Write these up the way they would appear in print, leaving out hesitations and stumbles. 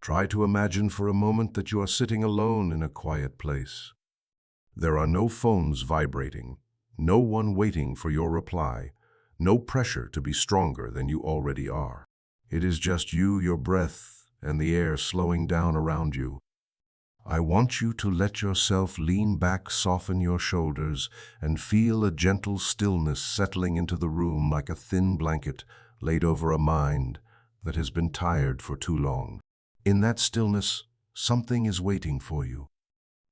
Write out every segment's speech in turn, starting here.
Try to imagine for a moment that you are sitting alone in a quiet place. There are no phones vibrating, no one waiting for your reply, no pressure to be stronger than you already are. It is just you, your breath, and the air slowing down around you. I want you to let yourself lean back, soften your shoulders, and feel a gentle stillness settling into the room like a thin blanket laid over a mind that has been tired for too long. In that stillness, something is waiting for you.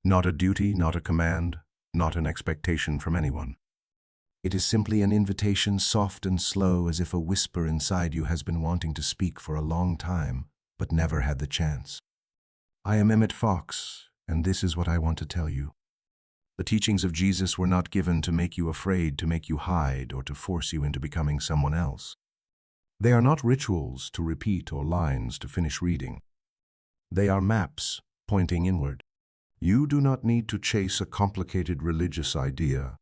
Not a duty, not a command, not an expectation from anyone. It is simply an invitation, soft and slow, as if a whisper inside you has been wanting to speak for a long time, but never had the chance. I am Emmet Fox, and this is what I want to tell you. The teachings of Jesus were not given to make you afraid, to make you hide, or to force you into becoming someone else. They are not rituals to repeat or lines to finish reading. They are maps pointing inward. You do not need to chase a complicated religious idea.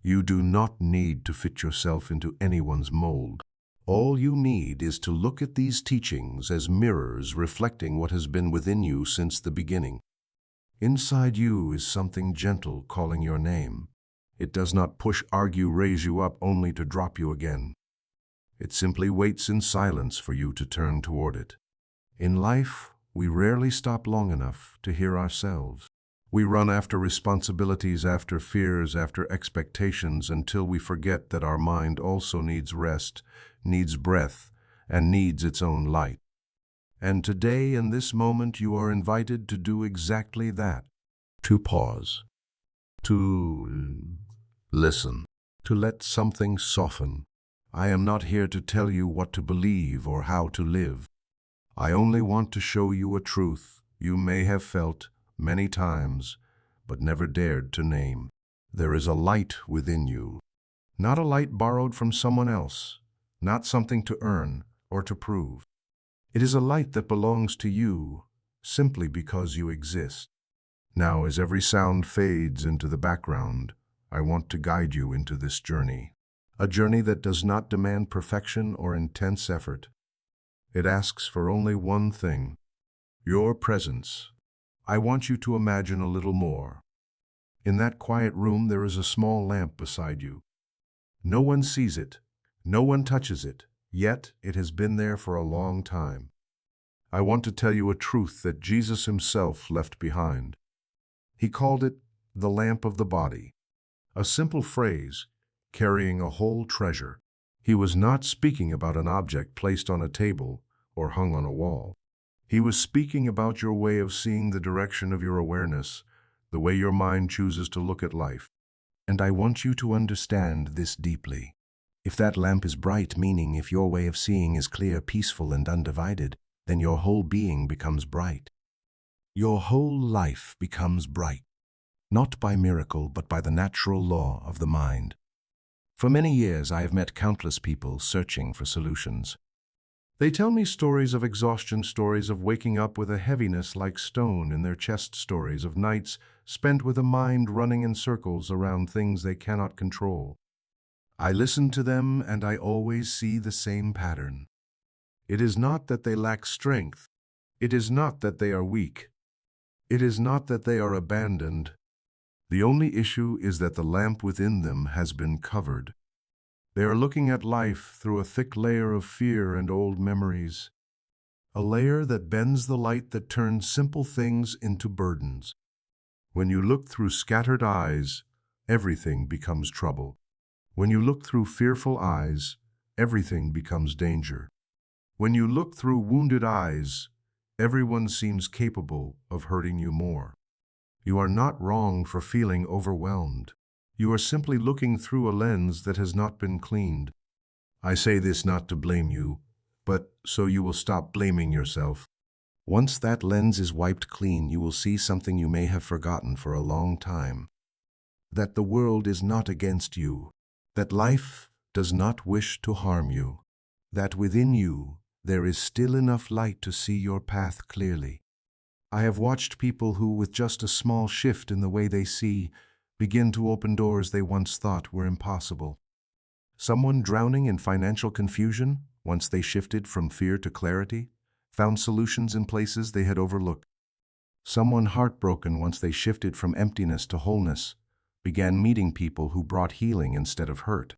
You do not need to fit yourself into anyone's mold. All you need is to look at these teachings as mirrors reflecting what has been within you since the beginning. Inside you is something gentle calling your name. It does not push, argue, raise you up only to drop you again. It simply waits in silence for you to turn toward it. In life, we rarely stop long enough to hear ourselves. We run after responsibilities, after fears, after expectations until we forget that our mind also needs rest, needs breath, and needs its own light. And today, in this moment, you are invited to do exactly that. To pause. To listen. To let something soften. I am not here to tell you what to believe or how to live. I only want to show you a truth you may have felt many times, but never dared to name. There is a light within you. Not a light borrowed from someone else, not something to earn or to prove. It is a light that belongs to you simply because you exist. Now, as every sound fades into the background, I want to guide you into this journey. A journey that does not demand perfection or intense effort. It asks for only one thing: your presence. I want you to imagine a little more. In that quiet room, there is a small lamp beside you. No one sees it, no one touches it, yet it has been there for a long time. I want to tell you a truth that Jesus himself left behind. He called it the lamp of the body, a simple phrase carrying a whole treasure. He was not speaking about an object placed on a table or hung on a wall. He was speaking about your way of seeing, the direction of your awareness, the way your mind chooses to look at life. And I want you to understand this deeply. If that lamp is bright, meaning if your way of seeing is clear, peaceful, and undivided, then your whole being becomes bright. Your whole life becomes bright, not by miracle, but by the natural law of the mind. For many years, I have met countless people searching for solutions. They tell me stories of exhaustion, stories of waking up with a heaviness like stone in their chest, stories of nights spent with a mind running in circles around things they cannot control. I listen to them and I always see the same pattern. It is not that they lack strength. It is not that they are weak. It is not that they are abandoned. The only issue is that the lamp within them has been covered. They are looking at life through a thick layer of fear and old memories, a layer that bends the light, that turns simple things into burdens. When you look through scattered eyes, everything becomes trouble. When you look through fearful eyes, everything becomes danger. When you look through wounded eyes, everyone seems capable of hurting you more. You are not wrong for feeling overwhelmed. You are simply looking through a lens that has not been cleaned. I say this not to blame you, but so you will stop blaming yourself. Once that lens is wiped clean, you will see something you may have forgotten for a long time. That the world is not against you. That life does not wish to harm you. That within you there is still enough light to see your path clearly. I have watched people who, with just a small shift in the way they see, begin to open doors they once thought were impossible. Someone drowning in financial confusion, once they shifted from fear to clarity, found solutions in places they had overlooked. Someone heartbroken once they shifted from emptiness to wholeness began meeting people who brought healing instead of hurt.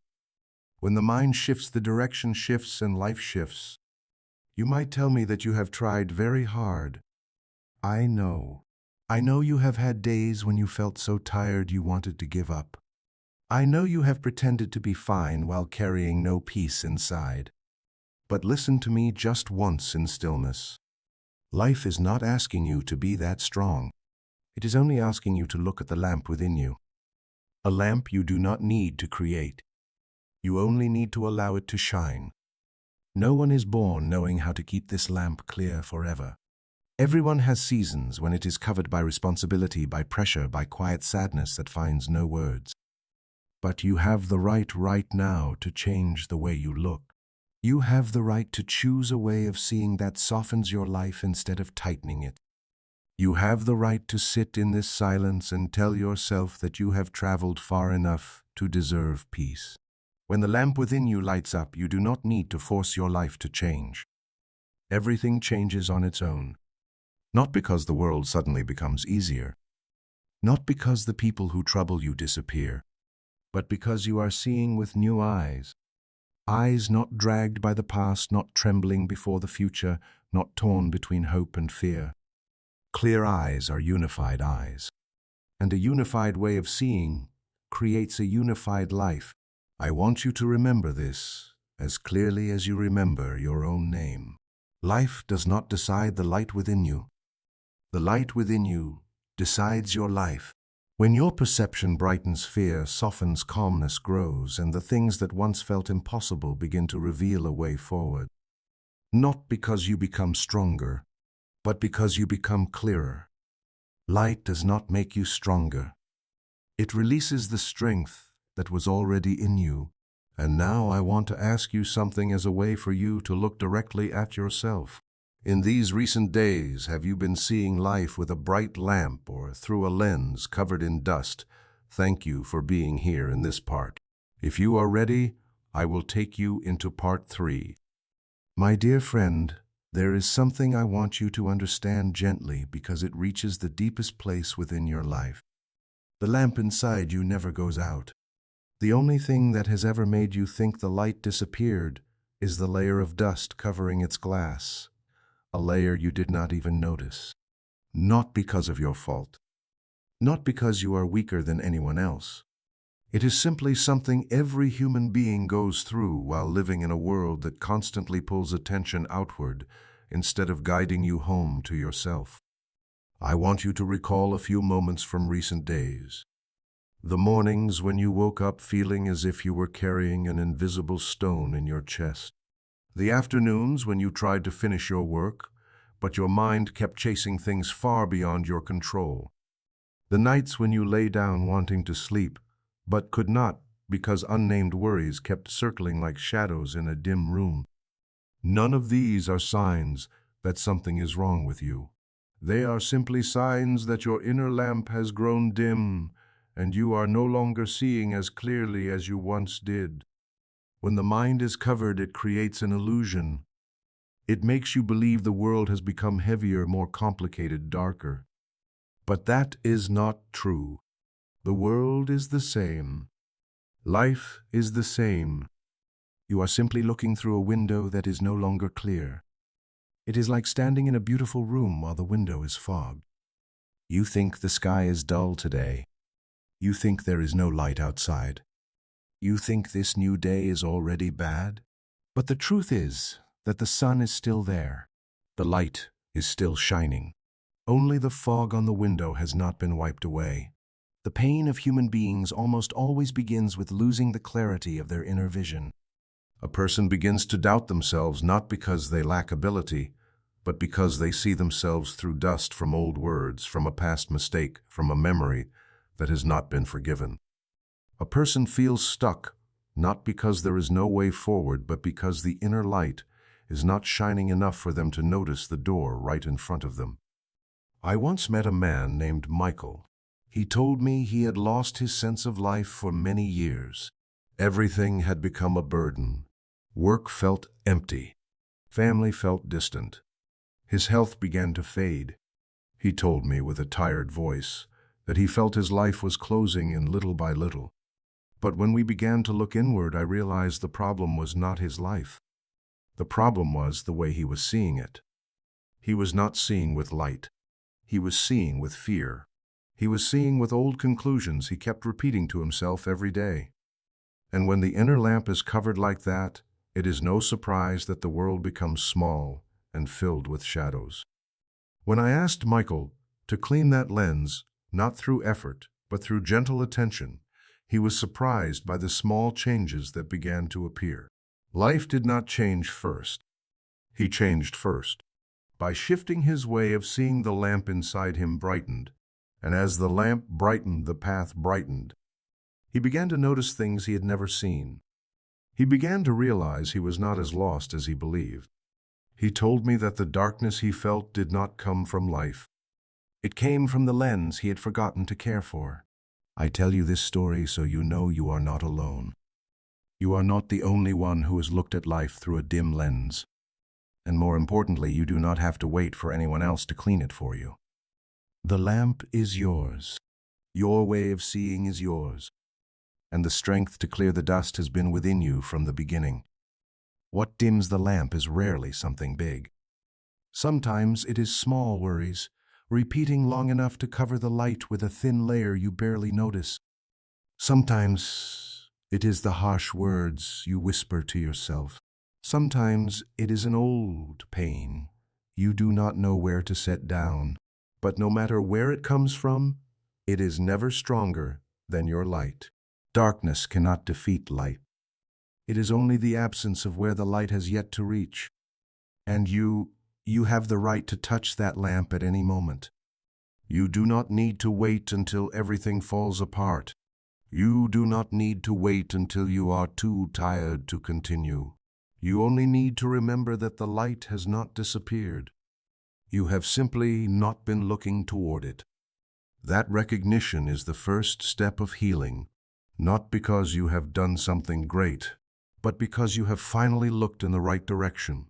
When the mind shifts, the direction shifts and life shifts. You might tell me that you have tried very hard. I know. I know you have had days when you felt so tired you wanted to give up. I know you have pretended to be fine while carrying no peace inside. But listen to me just once in stillness. Life is not asking you to be that strong. It is only asking you to look at the lamp within you. A lamp you do not need to create. You only need to allow it to shine. No one is born knowing how to keep this lamp clear forever. Everyone has seasons when it is covered by responsibility, by pressure, by quiet sadness that finds no words. But you have the right now to change the way you look. You have the right to choose a way of seeing that softens your life instead of tightening it. You have the right to sit in this silence and tell yourself that you have traveled far enough to deserve peace. When the lamp within you lights up, you do not need to force your life to change. Everything changes on its own. Not because the world suddenly becomes easier. Not because the people who trouble you disappear. But because you are seeing with new eyes. Eyes not dragged by the past, not trembling before the future, not torn between hope and fear. Clear eyes are unified eyes. And a unified way of seeing creates a unified life. I want you to remember this as clearly as you remember your own name. Life does not decide the light within you. The light within you decides your life. When your perception brightens, fear softens, calmness grows, and the things that once felt impossible begin to reveal a way forward. Not because you become stronger, but because you become clearer. Light does not make you stronger. It releases the strength that was already in you. And now I want to ask you something as a way for you to look directly at yourself. In these recent days, have you been seeing life with a bright lamp or through a lens covered in dust? Thank you for being here in this part. If you are ready, I will take you into part 3. My dear friend, there is something I want you to understand gently because it reaches the deepest place within your life. The lamp inside you never goes out. The only thing that has ever made you think the light disappeared is the layer of dust covering its glass. A layer you did not even notice. Not because of your fault. Not because you are weaker than anyone else. It is simply something every human being goes through while living in a world that constantly pulls attention outward instead of guiding you home to yourself. I want you to recall a few moments from recent days. The mornings when you woke up feeling as if you were carrying an invisible stone in your chest. The afternoons when you tried to finish your work, but your mind kept chasing things far beyond your control. The nights when you lay down wanting to sleep, but could not because unnamed worries kept circling like shadows in a dim room. None of these are signs that something is wrong with you. They are simply signs that your inner lamp has grown dim and you are no longer seeing as clearly as you once did. When the mind is covered, it creates an illusion. It makes you believe the world has become heavier, more complicated, darker. But that is not true. The world is the same. Life is the same. You are simply looking through a window that is no longer clear. It is like standing in a beautiful room while the window is fogged. You think the sky is dull today. You think there is no light outside. You think this new day is already bad. But the truth is that the sun is still there. The light is still shining. Only the fog on the window has not been wiped away. The pain of human beings almost always begins with losing the clarity of their inner vision. A person begins to doubt themselves not because they lack ability, but because they see themselves through dust from old words, from a past mistake, from a memory that has not been forgiven. A person feels stuck, not because there is no way forward, but because the inner light is not shining enough for them to notice the door right in front of them. I once met a man named Michael. He told me he had lost his sense of life for many years. Everything had become a burden. Work felt empty. Family felt distant. His health began to fade. He told me with a tired voice that he felt his life was closing in little by little. But when we began to look inward, I realized the problem was not his life. The problem was the way he was seeing it. He was not seeing with light. He was seeing with fear. He was seeing with old conclusions he kept repeating to himself every day. And when the inner lamp is covered like that, it is no surprise that the world becomes small and filled with shadows. When I asked Michael to clean that lens, not through effort, but through gentle attention, he was surprised by the small changes that began to appear. Life did not change first. He changed first. By shifting his way of seeing, the lamp inside him brightened, and as the lamp brightened, the path brightened. He began to notice things he had never seen. He began to realize he was not as lost as he believed. He told me that the darkness he felt did not come from life. It came from the lens he had forgotten to care for. I tell you this story so you know you are not alone. You are not the only one who has looked at life through a dim lens. And more importantly, you do not have to wait for anyone else to clean it for you. The lamp is yours. Your way of seeing is yours. And the strength to clear the dust has been within you from the beginning. What dims the lamp is rarely something big. Sometimes it is small worries, repeating long enough to cover the light with a thin layer you barely notice. Sometimes it is the harsh words you whisper to yourself. Sometimes it is an old pain you do not know where to set down. But no matter where it comes from, it is never stronger than your light. Darkness cannot defeat light. It is only the absence of where the light has yet to reach. And you have the right to touch that lamp at any moment. You do not need to wait until everything falls apart. You do not need to wait until you are too tired to continue. You only need to remember that the light has not disappeared. You have simply not been looking toward it. That recognition is the first step of healing, not because you have done something great, but because you have finally looked in the right direction.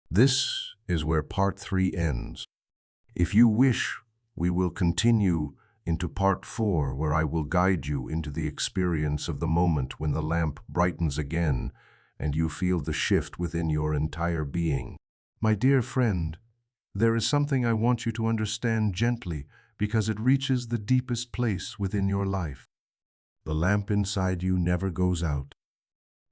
This is where part 3 ends. If you wish, we will continue into part 4, where I will guide you into the experience of the moment when the lamp brightens again and you feel the shift within your entire being. My dear friend, there is something I want you to understand gently because it reaches the deepest place within your life. The lamp inside you never goes out.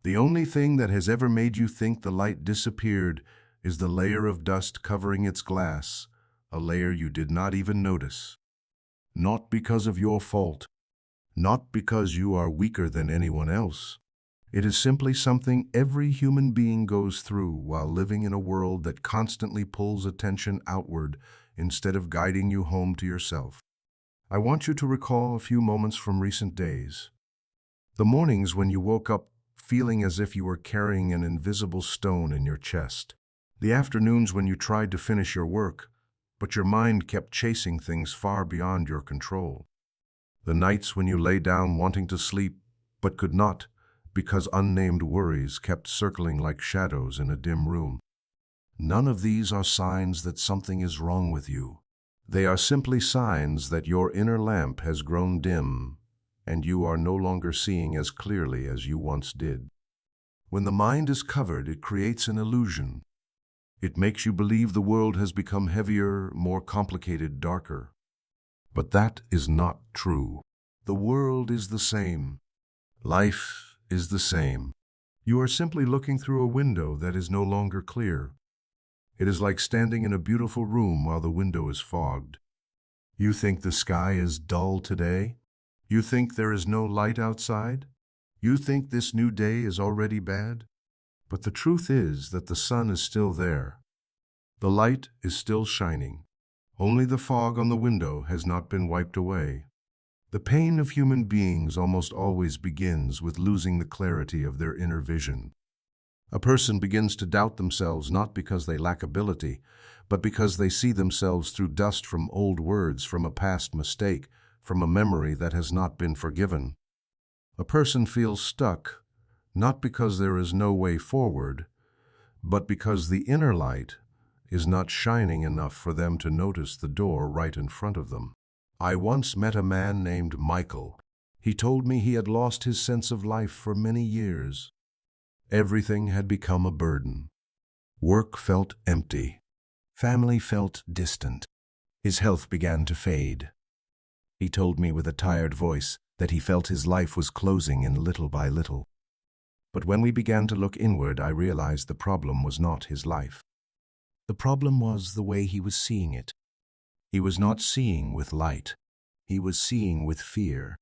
The only thing that has ever made you think the light disappeared is the layer of dust covering its glass, a layer you did not even notice. Not because of your fault, not because you are weaker than anyone else. It is simply something every human being goes through while living in a world that constantly pulls attention outward instead of guiding you home to yourself. I want you to recall a few moments from recent days. The mornings when you woke up feeling as if you were carrying an invisible stone in your chest. The afternoons when you tried to finish your work, but your mind kept chasing things far beyond your control. The nights when you lay down wanting to sleep, but could not, because unnamed worries kept circling like shadows in a dim room. None of these are signs that something is wrong with you. They are simply signs that your inner lamp has grown dim, and you are no longer seeing as clearly as you once did. When the mind is covered, it creates an illusion. It makes you believe the world has become heavier, more complicated, darker. But that is not true. The world is the same. Life is the same. You are simply looking through a window that is no longer clear. It is like standing in a beautiful room while the window is fogged. You think the sky is dull today? You think there is no light outside? You think this new day is already bad? But the truth is that the sun is still there. The light is still shining. Only the fog on the window has not been wiped away. The pain of human beings almost always begins with losing the clarity of their inner vision. A person begins to doubt themselves not because they lack ability, but because they see themselves through dust from old words, from a past mistake, from a memory that has not been forgiven. A person feels stuck, not because there is no way forward, but because the inner light is not shining enough for them to notice the door right in front of them. I once met a man named Michael. He told me he had lost his sense of life for many years. Everything had become a burden. Work felt empty. Family felt distant. His health began to fade. He told me with a tired voice that he felt his life was closing in little by little. But when we began to look inward, I realized the problem was not his life. The problem was the way he was seeing it. He was not seeing with light. He was seeing with fear.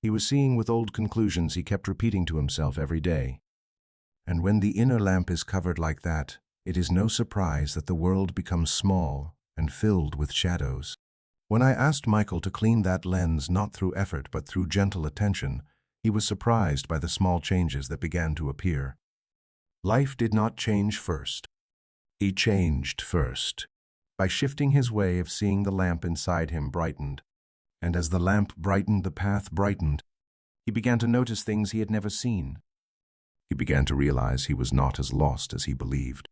He was seeing with old conclusions he kept repeating to himself every day. And when the inner lamp is covered like that, it is no surprise that the world becomes small and filled with shadows. When I asked Michael to clean that lens not through effort but through gentle attention, he was surprised by the small changes that began to appear. Life did not change first. He changed first. By shifting his way of seeing, the lamp inside him brightened. And as the lamp brightened, the path brightened. He began to notice things he had never seen. He began to realize he was not as lost as he believed.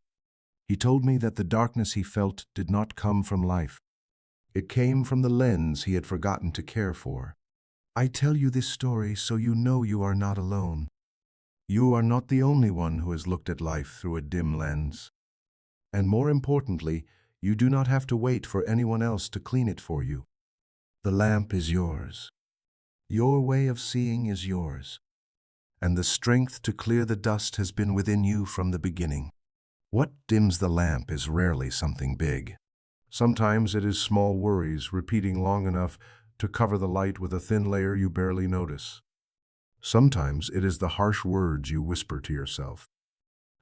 He told me that the darkness he felt did not come from life. It came from the lens he had forgotten to care for. I tell you this story so you know you are not alone. You are not the only one who has looked at life through a dim lens. And more importantly, you do not have to wait for anyone else to clean it for you. The lamp is yours. Your way of seeing is yours. And the strength to clear the dust has been within you from the beginning. What dims the lamp is rarely something big. Sometimes it is small worries repeating long enough to cover the light with a thin layer you barely notice. Sometimes it is the harsh words you whisper to yourself.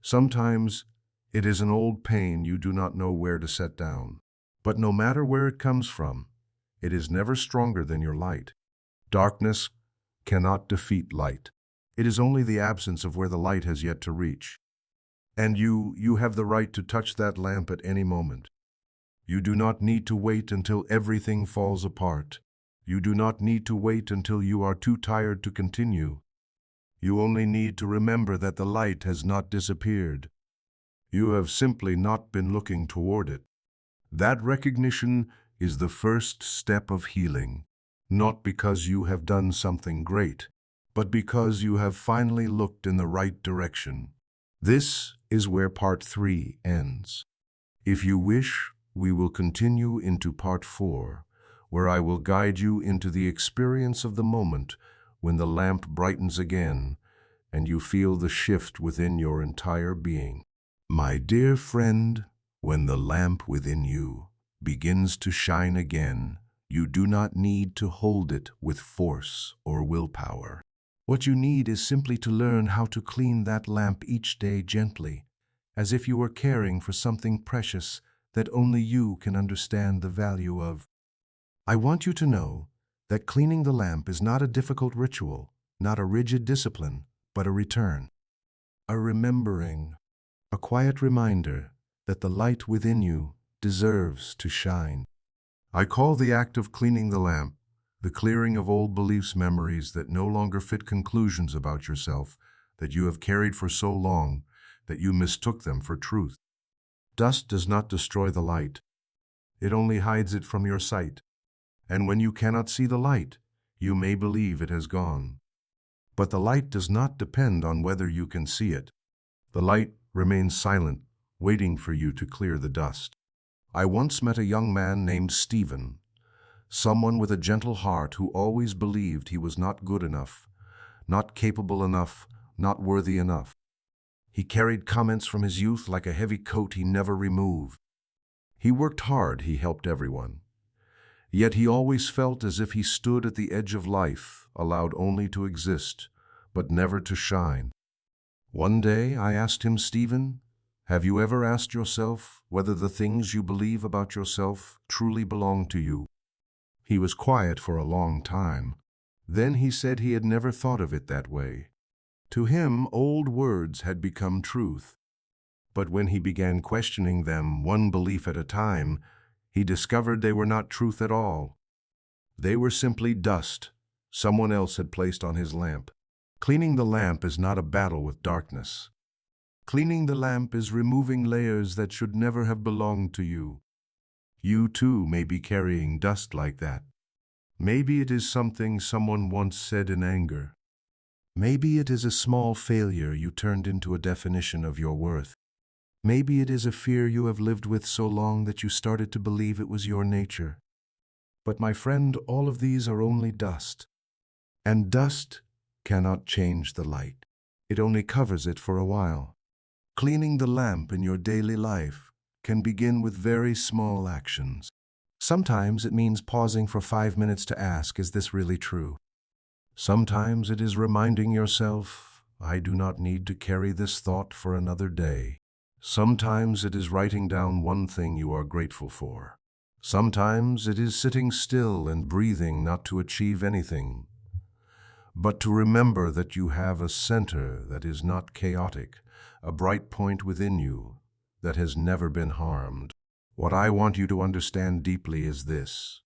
Sometimes it is an old pain you do not know where to set down. But no matter where it comes from, it is never stronger than your light. Darkness cannot defeat light. It is only the absence of where the light has yet to reach. And you have the right to touch that lamp at any moment. You do not need to wait until everything falls apart. You do not need to wait until you are too tired to continue. You only need to remember that the light has not disappeared. You have simply not been looking toward it. That recognition is the first step of healing, not because you have done something great, but because you have finally looked in the right direction. This is where part 3 ends. If you wish, we will continue into part 4, where I will guide you into the experience of the moment when the lamp brightens again and you feel the shift within your entire being. My dear friend, when the lamp within you begins to shine again, you do not need to hold it with force or willpower. What you need is simply to learn how to clean that lamp each day gently, as if you were caring for something precious that only you can understand the value of. I want you to know that cleaning the lamp is not a difficult ritual, not a rigid discipline, but a return, a remembering, a quiet reminder that the light within you deserves to shine. I call the act of cleaning the lamp the clearing of old beliefs, memories that no longer fit, conclusions about yourself that you have carried for so long that you mistook them for truth. Dust does not destroy the light. It only hides it from your sight. And when you cannot see the light, you may believe it has gone. But the light does not depend on whether you can see it. The light remains silent, waiting for you to clear the dust. I once met a young man named Stephen, someone with a gentle heart who always believed he was not good enough, not capable enough, not worthy enough. He carried comments from his youth like a heavy coat he never removed. He worked hard, he helped everyone. Yet he always felt as if he stood at the edge of life, allowed only to exist, but never to shine. One day I asked him, Stephen, have you ever asked yourself whether the things you believe about yourself truly belong to you? He was quiet for a long time. Then he said he had never thought of it that way. To him, old words had become truth. But when he began questioning them one belief at a time, he discovered they were not truth at all. They were simply dust someone else had placed on his lamp. Cleaning the lamp is not a battle with darkness. Cleaning the lamp is removing layers that should never have belonged to you. You too may be carrying dust like that. Maybe it is something someone once said in anger. Maybe it is a small failure you turned into a definition of your worth. Maybe it is a fear you have lived with so long that you started to believe it was your nature. But my friend, all of these are only dust. And dust cannot change the light. It only covers it for a while. Cleaning the lamp in your daily life can begin with very small actions. Sometimes it means pausing for 5 minutes to ask, is this really true? Sometimes it is reminding yourself, I do not need to carry this thought for another day. Sometimes it is writing down one thing you are grateful for. Sometimes it is sitting still and breathing, not to achieve anything, but to remember that you have a center that is not chaotic, a bright point within you that has never been harmed. What I want you to understand deeply is this.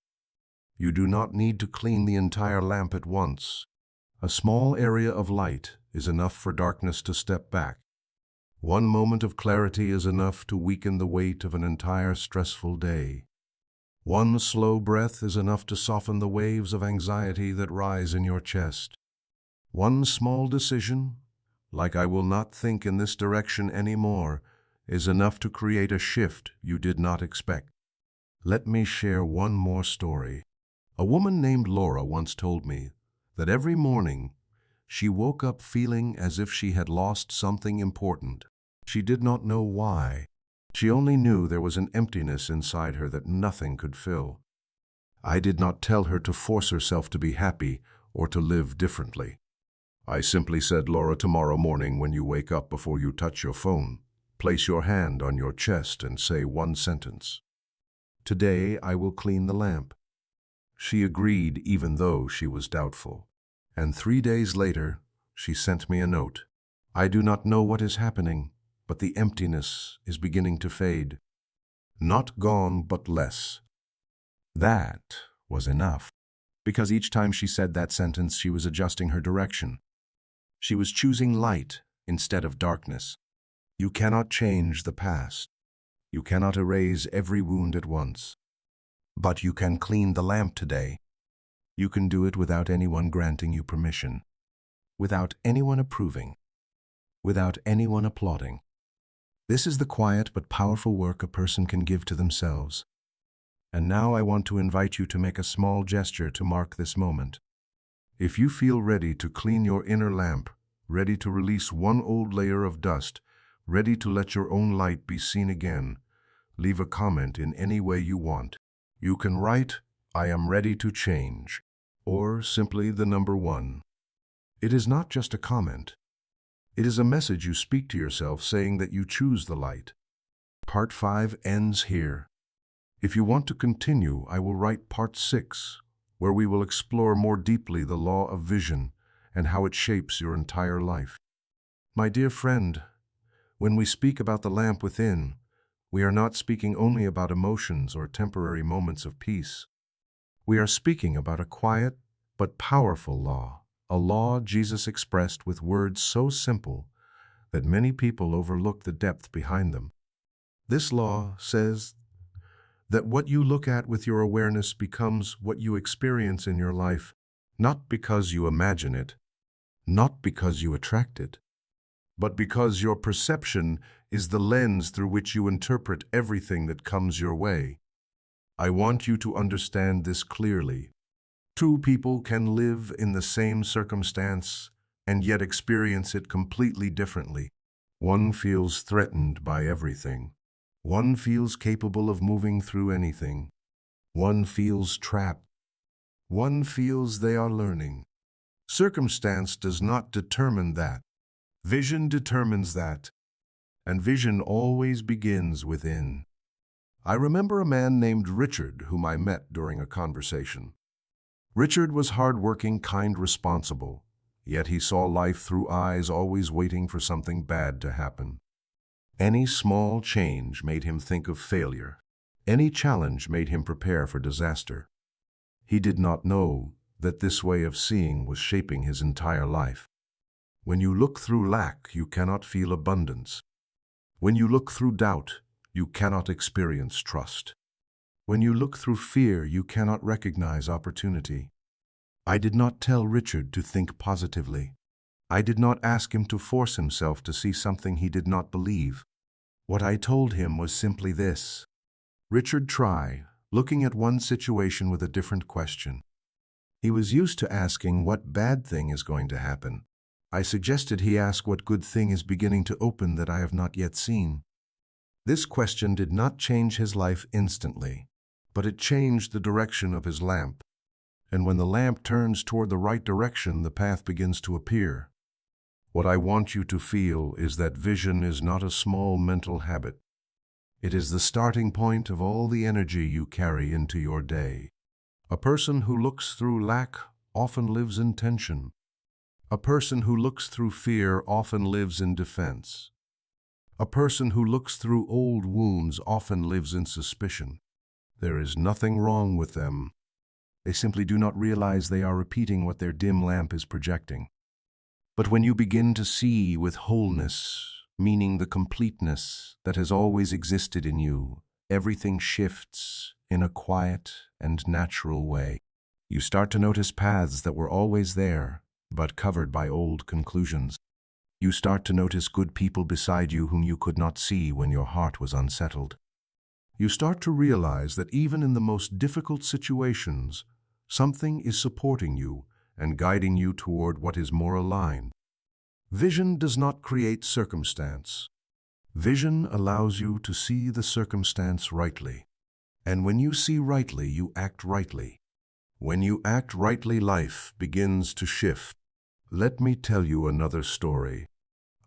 You do not need to clean the entire lamp at once. A small area of light is enough for darkness to step back. One moment of clarity is enough to weaken the weight of an entire stressful day. One slow breath is enough to soften the waves of anxiety that rise in your chest. One small decision, like I will not think in this direction anymore, is enough to create a shift you did not expect. Let me share one more story. A woman named Laura once told me that every morning she woke up feeling as if she had lost something important. She did not know why. She only knew there was an emptiness inside her that nothing could fill. I did not tell her to force herself to be happy or to live differently. I simply said, Laura, tomorrow morning when you wake up, before you touch your phone, place your hand on your chest and say one sentence. Today I will clean the lamp. She agreed even though she was doubtful. And 3 days later, she sent me a note. I do not know what is happening, but the emptiness is beginning to fade. Not gone, but less. That was enough. Because each time she said that sentence, she was adjusting her direction. She was choosing light instead of darkness. You cannot change the past. You cannot erase every wound at once. But you can clean the lamp today. You can do it without anyone granting you permission, without anyone approving, without anyone applauding. This is the quiet but powerful work a person can give to themselves. And now I want to invite you to make a small gesture to mark this moment. If you feel ready to clean your inner lamp, ready to release one old layer of dust, ready to let your own light be seen again, leave a comment in any way you want. You can write, I am ready to change, or simply the number 1. It is not just a comment. It is a message you speak to yourself saying that you choose the light. Part 5 ends here. If you want to continue, I will write Part 6, where we will explore more deeply the law of vision and how it shapes your entire life. My dear friend, when we speak about the lamp within, we are not speaking only about emotions or temporary moments of peace. We are speaking about a quiet but powerful law, a law Jesus expressed with words so simple that many people overlook the depth behind them. This law says that what you look at with your awareness becomes what you experience in your life, not because you imagine it, not because you attract it, but because your perception is the lens through which you interpret everything that comes your way. I want you to understand this clearly. 2 people can live in the same circumstance and yet experience it completely differently. One feels threatened by everything. One feels capable of moving through anything. One feels trapped. One feels they are learning. Circumstance does not determine that. Vision determines that. And vision always begins within. I remember a man named Richard whom I met during a conversation. Richard was hardworking, kind, responsible, yet he saw life through eyes always waiting for something bad to happen. Any small change made him think of failure. Any challenge made him prepare for disaster. He did not know that this way of seeing was shaping his entire life. When you look through lack, you cannot feel abundance. When you look through doubt, you cannot experience trust. When you look through fear, you cannot recognize opportunity. I did not tell Richard to think positively. I did not ask him to force himself to see something he did not believe. What I told him was simply this: Richard, try looking at one situation with a different question. He was used to asking what bad thing is going to happen. I suggested he ask what good thing is beginning to open that I have not yet seen. This question did not change his life instantly, but it changed the direction of his lamp. And when the lamp turns toward the right direction, the path begins to appear. What I want you to feel is that vision is not a small mental habit. It is the starting point of all the energy you carry into your day. A person who looks through lack often lives in tension. A person who looks through fear often lives in defense. A person who looks through old wounds often lives in suspicion. There is nothing wrong with them. They simply do not realize they are repeating what their dim lamp is projecting. But when you begin to see with wholeness, meaning the completeness that has always existed in you, everything shifts in a quiet and natural way. You start to notice paths that were always there, but covered by old conclusions. You start to notice good people beside you whom you could not see when your heart was unsettled. You start to realize that even in the most difficult situations, something is supporting you and guiding you toward what is more aligned. Vision does not create circumstance. Vision allows you to see the circumstance rightly. And when you see rightly, you act rightly. When you act rightly, life begins to shift. Let me tell you another story.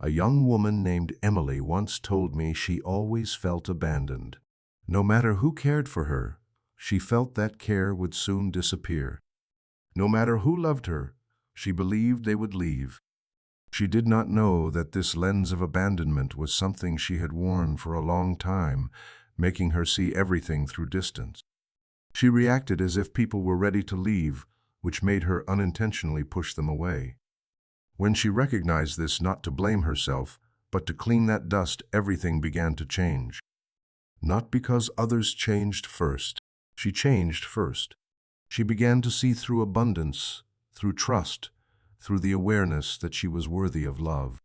A young woman named Emily once told me she always felt abandoned. No matter who cared for her, she felt that care would soon disappear. No matter who loved her, she believed they would leave. She did not know that this lens of abandonment was something she had worn for a long time, making her see everything through distance. She reacted as if people were ready to leave, which made her unintentionally push them away. When she recognized this, not to blame herself, but to clean that dust, everything began to change. Not because others changed first. She changed first. She began to see through abundance, through trust, through the awareness that she was worthy of love.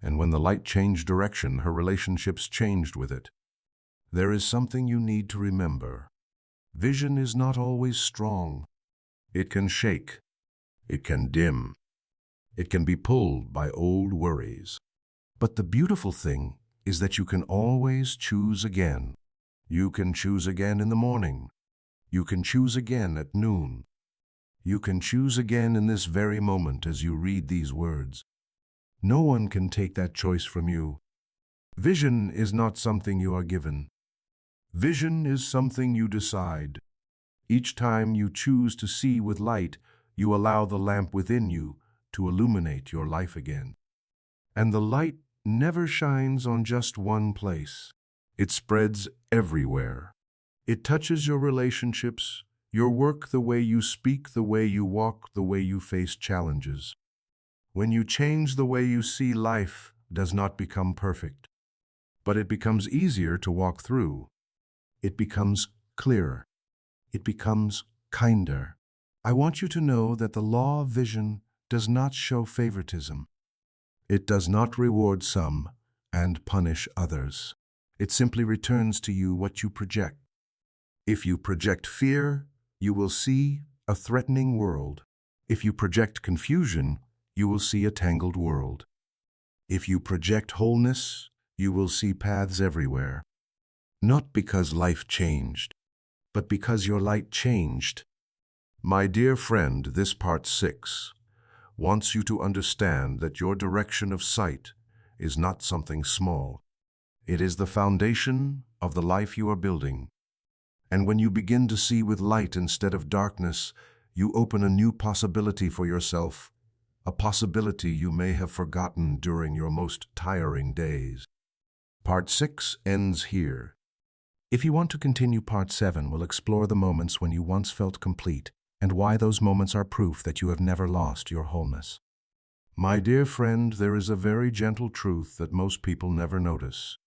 And when the light changed direction, her relationships changed with it. There is something you need to remember. Vision is not always strong. It can shake. It can dim. It can be pulled by old worries. But the beautiful thing is that you can always choose again. You can choose again in the morning. You can choose again at noon. You can choose again in this very moment as you read these words. No one can take that choice from you. Vision is not something you are given. Vision is something you decide. Each time you choose to see with light, you allow the lamp within you to illuminate your life again. And the light never shines on just one place. It spreads everywhere. It touches your relationships, your work, the way you speak, the way you walk, the way you face challenges. When you change the way you see, life does not become perfect, but it becomes easier to walk through. It becomes clearer. It becomes kinder. I want you to know that the law of vision does not show favoritism. It does not reward some and punish others. It simply returns to you what you project. If you project fear, you will see a threatening world. If you project confusion, you will see a tangled world. If you project wholeness, you will see paths everywhere. Not because life changed, but because your light changed. My dear friend, this part 6 wants you to understand that your direction of sight is not something small. It is the foundation of the life you are building. And when you begin to see with light instead of darkness, you open a new possibility for yourself, a possibility you may have forgotten during your most tiring days. Part 6 ends here. If you want to continue, Part 7 will explore the moments when you once felt complete and why those moments are proof that you have never lost your wholeness. My dear friend, there is a very gentle truth that most people never notice.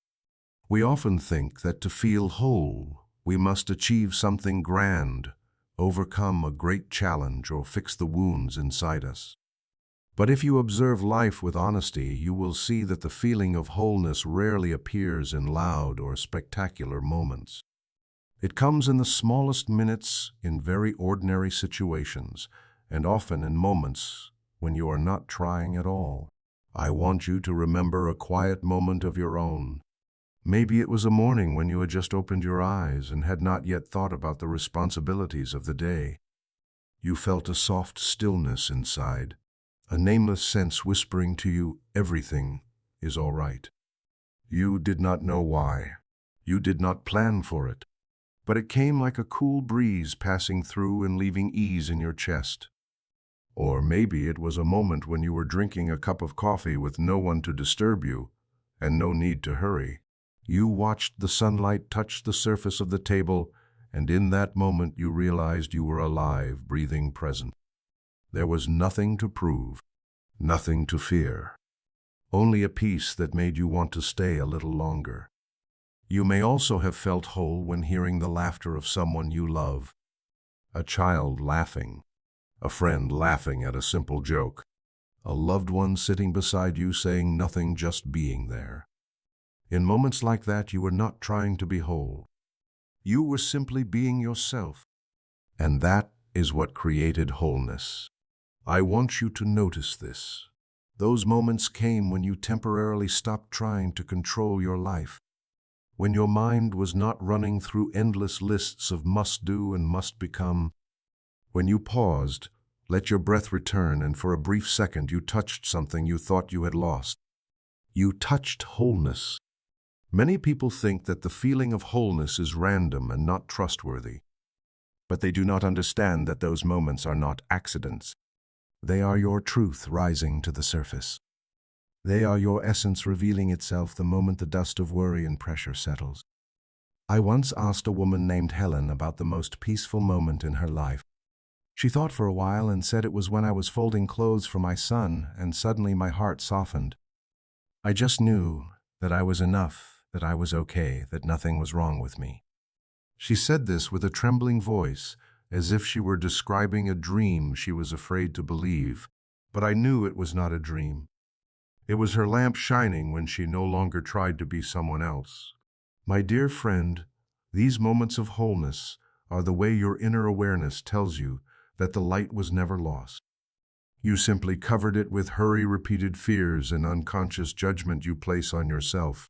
We often think that to feel whole, we must achieve something grand, overcome a great challenge, or fix the wounds inside us. But if you observe life with honesty, you will see that the feeling of wholeness rarely appears in loud or spectacular moments. It comes in the smallest minutes, in very ordinary situations, and often in moments when you are not trying at all. I want you to remember a quiet moment of your own. Maybe it was a morning when you had just opened your eyes and had not yet thought about the responsibilities of the day. You felt a soft stillness inside, a nameless sense whispering to you, everything is all right. You did not know why. You did not plan for it. But it came like a cool breeze passing through and leaving ease in your chest. Or maybe it was a moment when you were drinking a cup of coffee with no one to disturb you, and no need to hurry. You watched the sunlight touch the surface of the table, and in that moment you realized you were alive, breathing, present. There was nothing to prove, nothing to fear, only a peace that made you want to stay a little longer. You may also have felt whole when hearing the laughter of someone you love. A child laughing, a friend laughing at a simple joke, a loved one sitting beside you saying nothing, just being there. In moments like that, you were not trying to be whole. You were simply being yourself. And that is what created wholeness. I want you to notice this. Those moments came when you temporarily stopped trying to control your life, when your mind was not running through endless lists of must do and must become, when you paused, let your breath return, and for a brief second you touched something you thought you had lost. You touched wholeness. Many people think that the feeling of wholeness is random and not trustworthy, but they do not understand that those moments are not accidents. They are your truth rising to the surface. They are your essence revealing itself the moment the dust of worry and pressure settles. I once asked a woman named Helen about the most peaceful moment in her life. She thought for a while and said, it was when I was folding clothes for my son, and suddenly my heart softened. I just knew that I was enough, that I was okay, that nothing was wrong with me. She said this with a trembling voice, as if she were describing a dream she was afraid to believe. But I knew it was not a dream. It was her lamp shining when she no longer tried to be someone else. My dear friend, these moments of wholeness are the way your inner awareness tells you that the light was never lost. You simply covered it with hurry-repeated fears and unconscious judgment you place on yourself.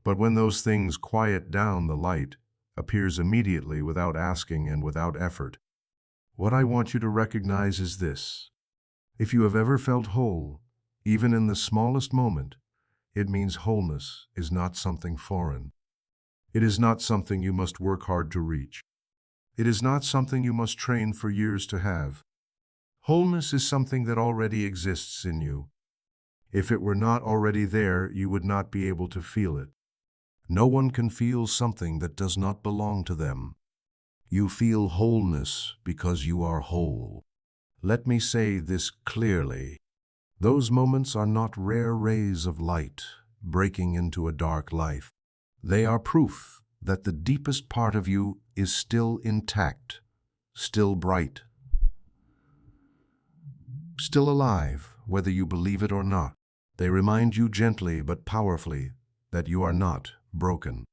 But when those things quiet down, the light appears immediately, without asking and without effort. What I want you to recognize is this. If you have ever felt whole, even in the smallest moment, it means wholeness is not something foreign. It is not something you must work hard to reach. It is not something you must train for years to have. Wholeness is something that already exists in you. If it were not already there, you would not be able to feel it. No one can feel something that does not belong to them. You feel wholeness because you are whole. Let me say this clearly. Those moments are not rare rays of light breaking into a dark life. They are proof that the deepest part of you is still intact, still bright, still alive, whether you believe it or not. They remind you gently but powerfully that you are not broken.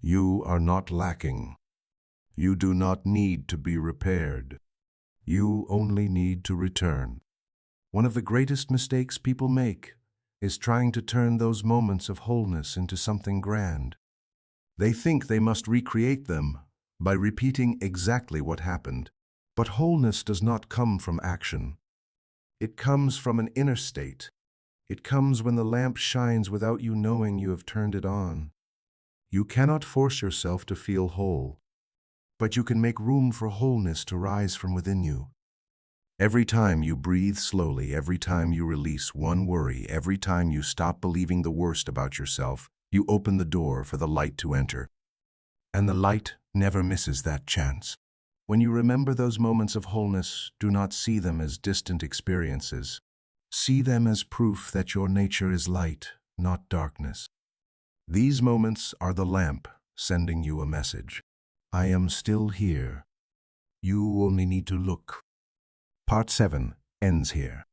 You are not lacking. You do not need to be repaired. You only need to return. One of the greatest mistakes people make is trying to turn those moments of wholeness into something grand. They think they must recreate them by repeating exactly what happened. But wholeness does not come from action. It comes from an inner state. It comes when the lamp shines without you knowing you have turned it on. You cannot force yourself to feel whole, but you can make room for wholeness to rise from within you. Every time you breathe slowly, every time you release one worry, every time you stop believing the worst about yourself, you open the door for the light to enter. And the light never misses that chance. When you remember those moments of wholeness, do not see them as distant experiences. See them as proof that your nature is light, not darkness. These moments are the lamp sending you a message. I am still here. You only need to look. Part 7 ends here.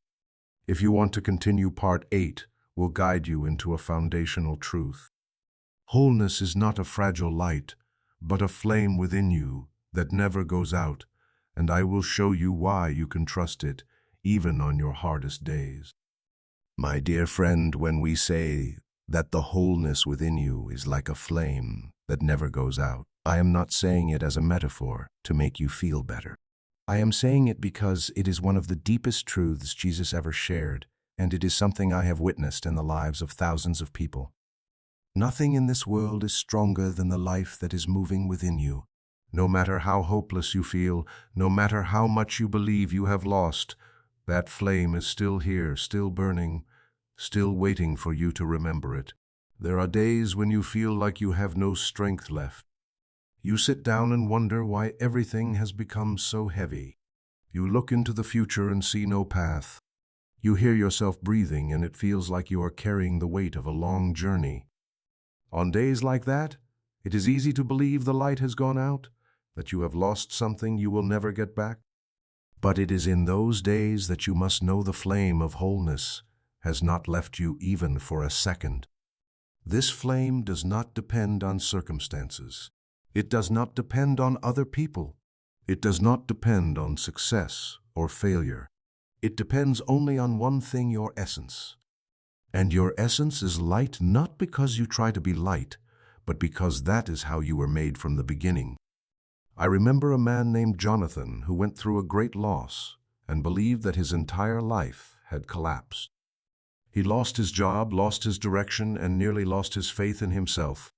If you want to continue, Part 8 will guide you into a foundational truth. Wholeness is not a fragile light, but a flame within you that never goes out, and I will show you why you can trust it, even on your hardest days. My dear friend, when we say that the wholeness within you is like a flame that never goes out, I am not saying it as a metaphor to make you feel better. I am saying it because it is one of the deepest truths Jesus ever shared, and it is something I have witnessed in the lives of thousands of people. Nothing in this world is stronger than the life that is moving within you. No matter how hopeless you feel, no matter how much you believe you have lost, that flame is still here, still burning, still waiting for you to remember it. There are days when you feel like you have no strength left. You sit down and wonder why everything has become so heavy. You look into the future and see no path. You hear yourself breathing and it feels like you are carrying the weight of a long journey. On days like that, it is easy to believe the light has gone out, that you have lost something you will never get back. But it is in those days that you must know the flame of wholeness has not left you even for a second. This flame does not depend on circumstances. It does not depend on other people. It does not depend on success or failure. It depends only on one thing, your essence. And your essence is light not because you try to be light, but because that is how you were made from the beginning. I remember a man named Jonathan who went through a great loss and believed that his entire life had collapsed. He lost his job, lost his direction, and nearly lost his faith in himself.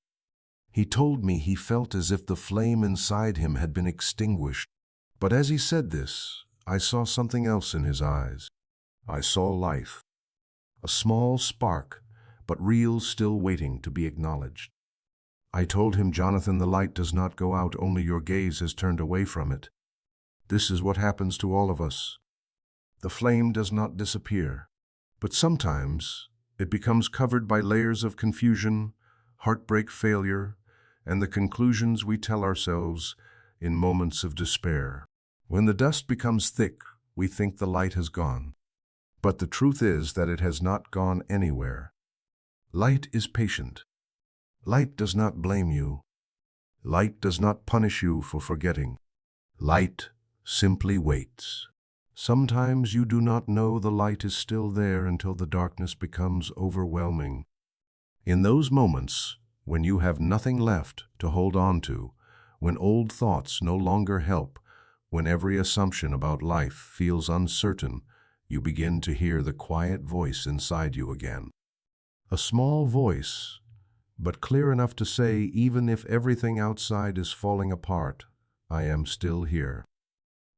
He told me he felt as if the flame inside him had been extinguished. But as he said this, I saw something else in his eyes. I saw life. A small spark, but real, still waiting to be acknowledged. I told him, Jonathan, the light does not go out, only your gaze has turned away from it. This is what happens to all of us. The flame does not disappear, but sometimes it becomes covered by layers of confusion, heartbreak, failure, and the conclusions we tell ourselves in moments of despair. When the dust becomes thick, we think the light has gone. But the truth is that it has not gone anywhere. Light is patient. Light does not blame you. Light does not punish you for forgetting. Light simply waits. Sometimes you do not know the light is still there until the darkness becomes overwhelming. In those moments, when you have nothing left to hold on to, when old thoughts no longer help, when every assumption about life feels uncertain, you begin to hear the quiet voice inside you again. A small voice, but clear enough to say, even if everything outside is falling apart, I am still here.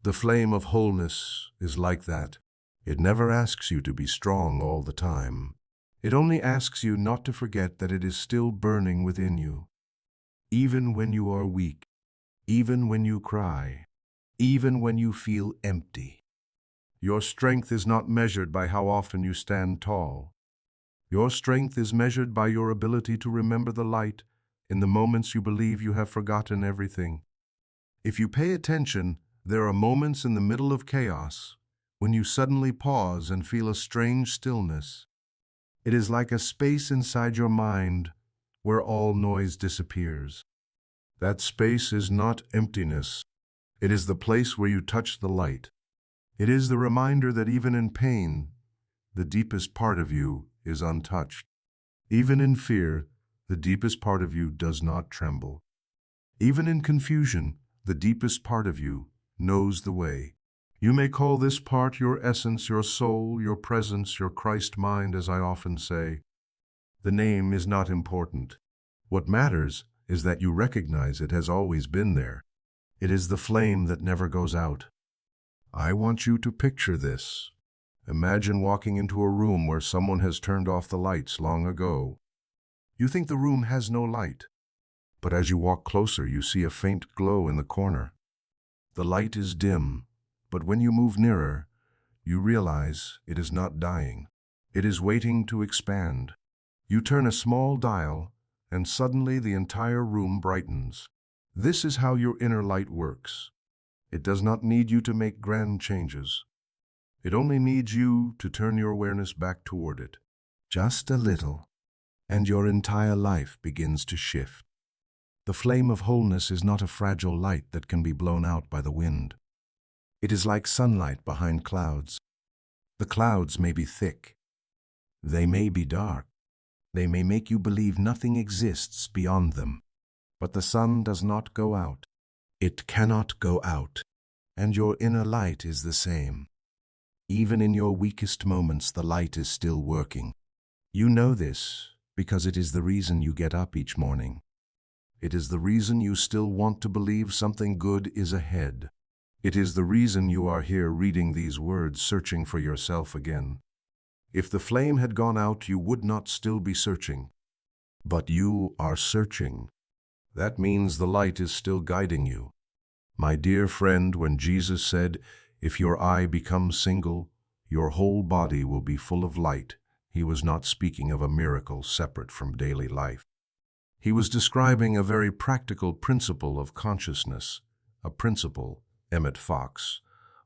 The flame of wholeness is like that. It never asks you to be strong all the time. It only asks you not to forget that it is still burning within you. Even when you are weak, even when you cry, even when you feel empty. Your strength is not measured by how often you stand tall. Your strength is measured by your ability to remember the light in the moments you believe you have forgotten everything. If you pay attention, there are moments in the middle of chaos when you suddenly pause and feel a strange stillness. It is like a space inside your mind where all noise disappears. That space is not emptiness. It is the place where you touch the light. It is the reminder that even in pain, the deepest part of you is untouched. Even in fear, the deepest part of you does not tremble. Even in confusion, the deepest part of you knows the way. You may call this part your essence, your soul, your presence, your Christ mind, as I often say. The name is not important. What matters is that you recognize it has always been there. It is the flame that never goes out. I want you to picture this. Imagine walking into a room where someone has turned off the lights long ago. You think the room has no light, but as you walk closer, you see a faint glow in the corner. The light is dim, but when you move nearer, you realize it is not dying. It is waiting to expand. You turn a small dial, and suddenly the entire room brightens. This is how your inner light works. It does not need you to make grand changes. It only needs you to turn your awareness back toward it. Just a little, and your entire life begins to shift. The flame of wholeness is not a fragile light that can be blown out by the wind. It is like sunlight behind clouds. The clouds may be thick. They may be dark. They may make you believe nothing exists beyond them. But the sun does not go out. It cannot go out. And your inner light is the same. Even in your weakest moments, the light is still working. You know this because it is the reason you get up each morning. It is the reason you still want to believe something good is ahead. It is the reason you are here reading these words, searching for yourself again. If the flame had gone out, you would not still be searching. But you are searching. That means the light is still guiding you. My dear friend, when Jesus said, "If your eye becomes single, your whole body will be full of light," he was not speaking of a miracle separate from daily life. He was describing a very practical principle of consciousness, a principle Emmet Fox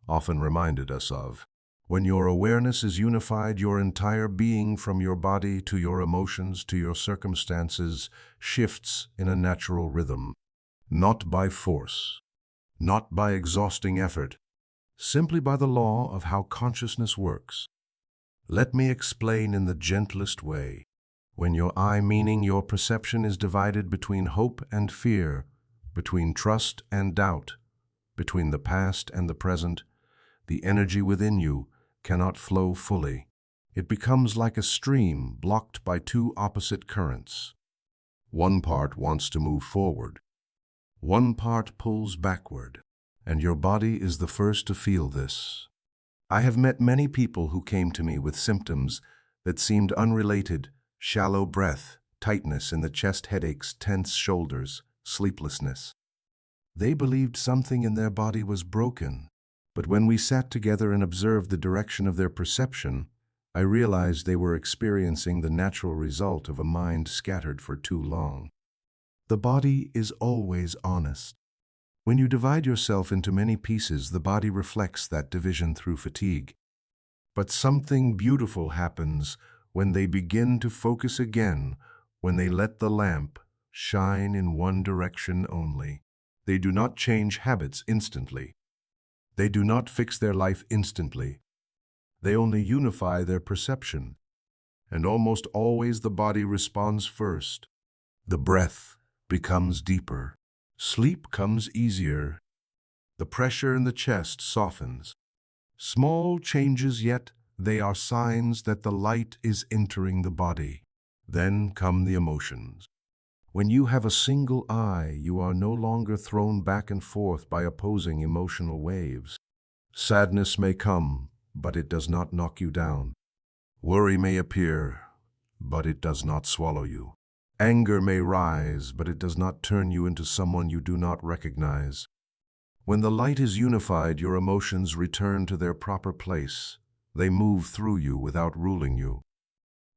often reminded us of. When your awareness is unified, your entire being, from your body to your emotions to your circumstances, shifts in a natural rhythm. Not by force, not by exhausting effort, simply by the law of how consciousness works. Let me explain in the gentlest way. When your eye, meaning your perception, is divided between hope and fear, between trust and doubt, between the past and the present, the energy within you cannot flow fully. It becomes like a stream blocked by two opposite currents. One part wants to move forward. One part pulls backward. And your body is the first to feel this. I have met many people who came to me with symptoms that seemed unrelated: shallow breath, tightness in the chest, headaches, tense shoulders, sleeplessness. They believed something in their body was broken. But when we sat together and observed the direction of their perception, I realized they were experiencing the natural result of a mind scattered for too long. The body is always honest. When you divide yourself into many pieces, the body reflects that division through fatigue. But something beautiful happens when they begin to focus again, when they let the lamp shine in one direction only. They do not change habits instantly. They do not fix their life instantly. They only unify their perception. And almost always the body responds first. The breath becomes deeper. Sleep comes easier. The pressure in the chest softens. Small changes, yet they are signs that the light is entering the body. Then come the emotions. When you have a single eye, you are no longer thrown back and forth by opposing emotional waves. Sadness may come, but it does not knock you down. Worry may appear, but it does not swallow you. Anger may rise, but it does not turn you into someone you do not recognize. When the light is unified, your emotions return to their proper place. They move through you without ruling you.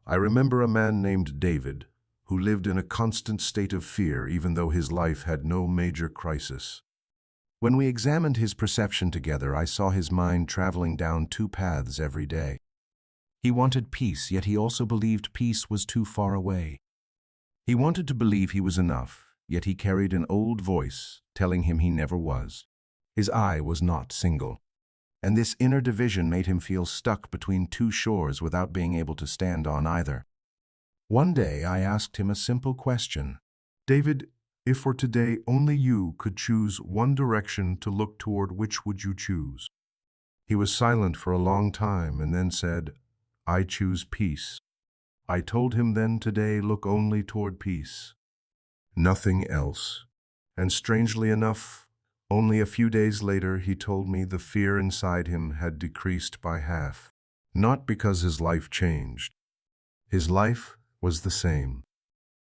I remember a man named David, who lived in a constant state of fear even though his life had no major crisis. When we examined his perception together, I saw his mind traveling down two paths every day. He wanted peace, yet he also believed peace was too far away. He wanted to believe he was enough, yet he carried an old voice telling him he never was. His eye was not single, and this inner division made him feel stuck between two shores without being able to stand on either. One day I asked him a simple question. "David, if for today only you could choose one direction to look toward, which would you choose?" He was silent for a long time and then said, "I choose peace." I told him then, "Today look only toward peace. Nothing else." And strangely enough, only a few days later he told me the fear inside him had decreased by half. Not because his life changed. His life was the same,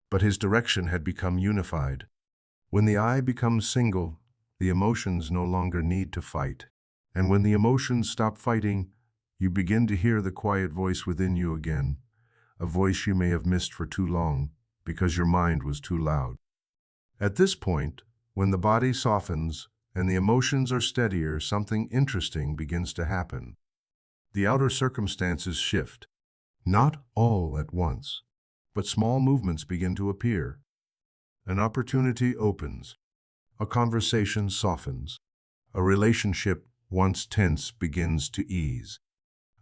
but his direction had become unified. When the eye becomes single, the emotions no longer need to fight. And when the emotions stop fighting, you begin to hear the quiet voice within you again, a voice you may have missed for too long. because your mind was too loud. At this point, when the body softens and the emotions are steadier, something interesting begins to happen. The outer circumstances shift. Not all at once, but small movements begin to appear. An opportunity opens. A conversation softens. A relationship once tense begins to ease.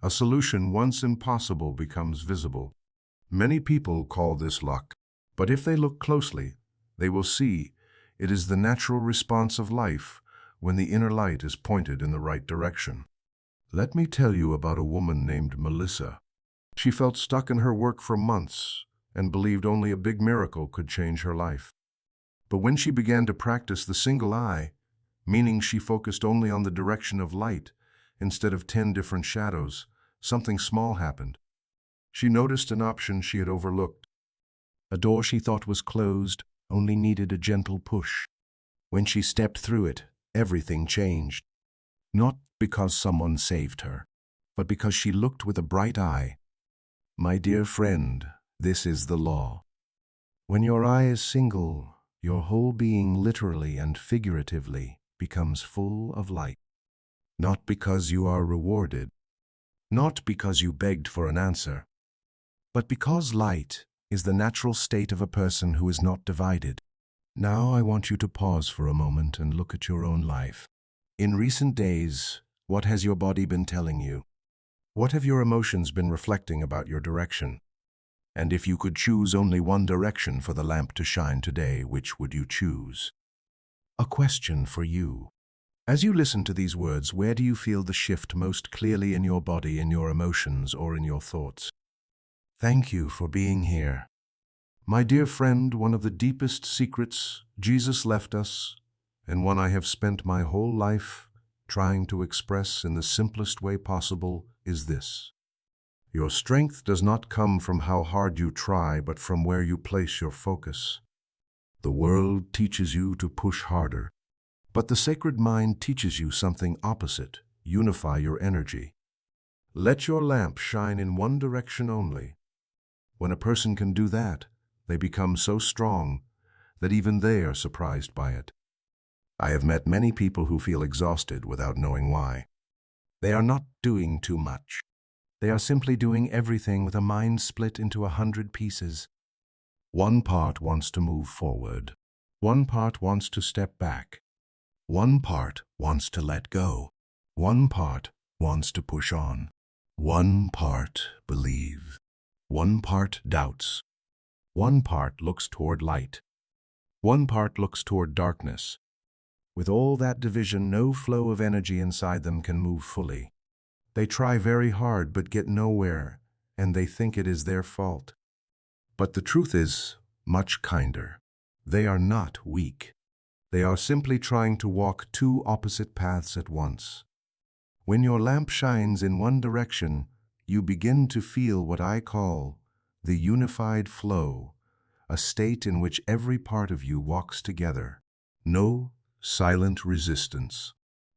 A solution once impossible becomes visible. Many people call this luck, but if they look closely, they will see it is the natural response of life when the inner light is pointed in the right direction. Let me tell you about a woman named Melissa. She felt stuck in her work for months and believed only a big miracle could change her life. But when she began to practice the single eye, meaning she focused only on the direction of light instead of 10 different shadows, something small happened. She noticed an option she had overlooked. A door she thought was closed only needed a gentle push. When she stepped through it, everything changed. Not because someone saved her, but because she looked with a bright eye. My dear friend, this is the law. When your eye is single, your whole being literally and figuratively becomes full of light. Not because you are rewarded, not because you begged for an answer, but because light is the natural state of a person who is not divided. Now I want you to pause for a moment and look at your own life. In recent days, what has your body been telling you? What have your emotions been reflecting about your direction? And if you could choose only one direction for the lamp to shine today, which would you choose? A question for you. As you listen to these words, where do you feel the shift most clearly in your body, in your emotions, or in your thoughts? Thank you for being here. My dear friend, one of the deepest secrets Jesus left us, and one I have spent my whole life trying to express in the simplest way possible, is this. Your strength does not come from how hard you try, but from where you place your focus. The world teaches you to push harder, but the sacred mind teaches you something opposite. Unify your energy. Let your lamp shine in one direction only. When a person can do that, they become so strong that even they are surprised by it. I have met many people who feel exhausted without knowing why. They are not doing too much. They are simply doing everything with a mind split into 100 pieces. One part wants to move forward. One part wants to step back. One part wants to let go. One part wants to push on. One part believes. One part doubts. One part looks toward light. One part looks toward darkness. With all that division, no flow of energy inside them can move fully. They try very hard but get nowhere, and they think it is their fault. But the truth is much kinder. They are not weak. They are simply trying to walk two opposite paths at once. When your lamp shines in one direction, you begin to feel what I call the unified flow, a state in which every part of you walks together. No silent resistance.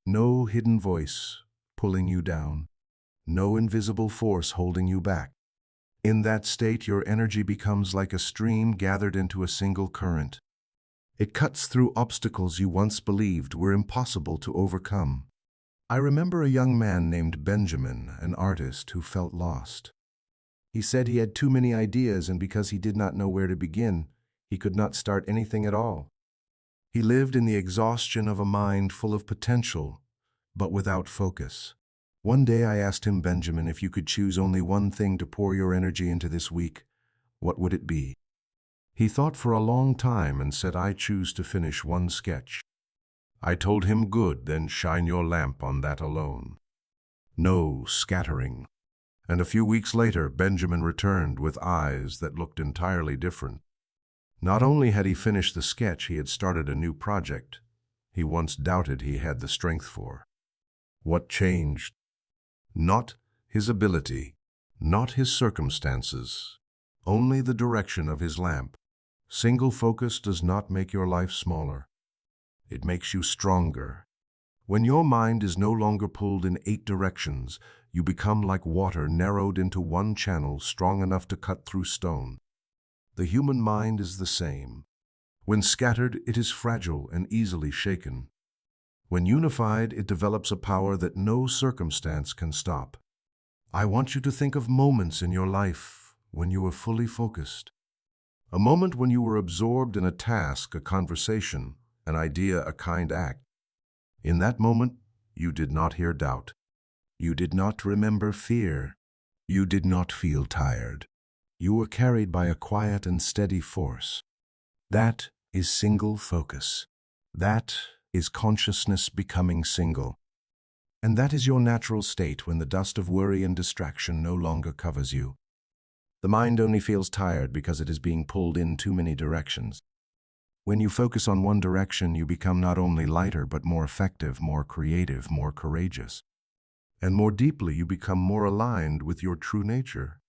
No hidden voice pulling you down. No invisible force holding you back. In that state, your energy becomes like a stream gathered into a single current. It cuts through obstacles you once believed were impossible to overcome. I remember a young man named Benjamin, an artist who felt lost. He said he had too many ideas, and because he did not know where to begin, he could not start anything at all. He lived in the exhaustion of a mind full of potential, but without focus. One day I asked him, Benjamin, if you could choose only one thing to pour your energy into this week, what would it be? He thought for a long time and said, I choose to finish one sketch. I told him, good, then shine your lamp on that alone. No scattering. And a few weeks later, Benjamin returned with eyes that looked entirely different. Not only had he finished the sketch, he had started a new project he once doubted he had the strength for. What changed? Not his ability, not his circumstances, only the direction of his lamp. Single focus does not make your life smaller. It makes you stronger. When your mind is no longer pulled in 8 directions, you become like water narrowed into one channel, strong enough to cut through stone. The human mind is the same. When scattered, it is fragile and easily shaken. When unified, it develops a power that no circumstance can stop. I want you to think of moments in your life when you were fully focused. A moment when you were absorbed in a task, a conversation, an idea, a kind act. In that moment, you did not hear doubt. You did not remember fear. You did not feel tired. You were carried by a quiet and steady force. That is single focus. That is consciousness becoming single. And that is your natural state when the dust of worry and distraction no longer covers you. The mind only feels tired because it is being pulled in too many directions. When you focus on one direction, you become not only lighter but more effective, more creative, more courageous. And more deeply, you become more aligned with your true nature.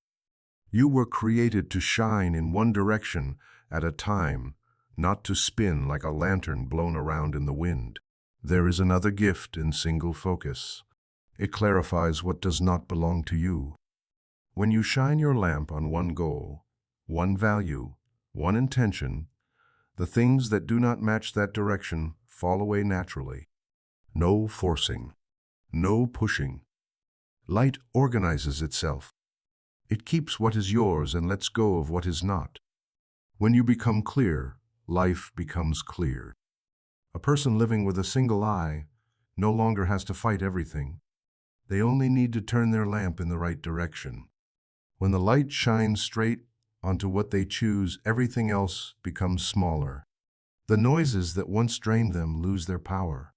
You were created to shine in one direction at a time, not to spin like a lantern blown around in the wind. There is another gift in single focus. It clarifies what does not belong to you. When you shine your lamp on one goal, one value, one intention, the things that do not match that direction fall away naturally. No forcing, no pushing. Light organizes itself. It keeps what is yours and lets go of what is not. When you become clear, life becomes clear. A person living with a single eye no longer has to fight everything. They only need to turn their lamp in the right direction. When the light shines straight onto what they choose, everything else becomes smaller. The noises that once drained them lose their power.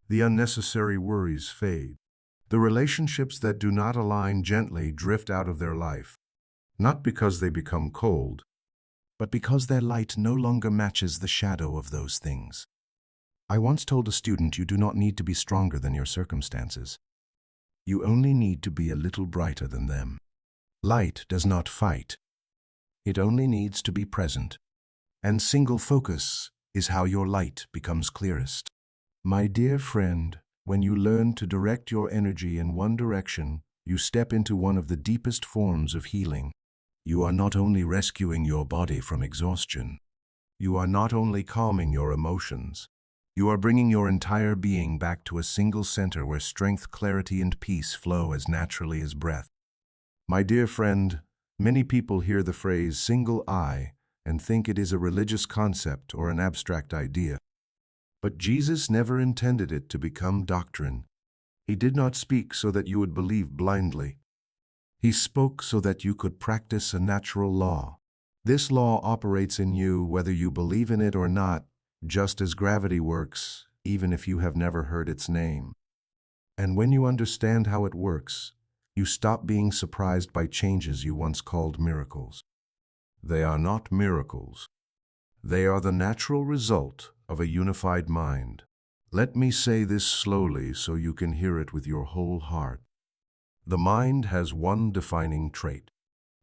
The unnecessary worries fade. The relationships that do not align gently drift out of their life, not because they become cold, but because their light no longer matches the shadow of those things. I once told a student, you do not need to be stronger than your circumstances. You only need to be a little brighter than them. Light does not fight. It only needs to be present. And single focus is how your light becomes clearest. My dear friend, when you learn to direct your energy in one direction, you step into one of the deepest forms of healing. You are not only rescuing your body from exhaustion. You are not only calming your emotions. You are bringing your entire being back to a single center where strength, clarity, and peace flow as naturally as breath. My dear friend, many people hear the phrase single eye and think it is a religious concept or an abstract idea. But Jesus never intended it to become doctrine. He did not speak so that you would believe blindly. He spoke so that you could practice a natural law. This law operates in you whether you believe in it or not, just as gravity works, even if you have never heard its name. And when you understand how it works, you stop being surprised by changes you once called miracles. They are not miracles. They are the natural result of a unified mind. Let me say this slowly so you can hear it with your whole heart. The mind has one defining trait.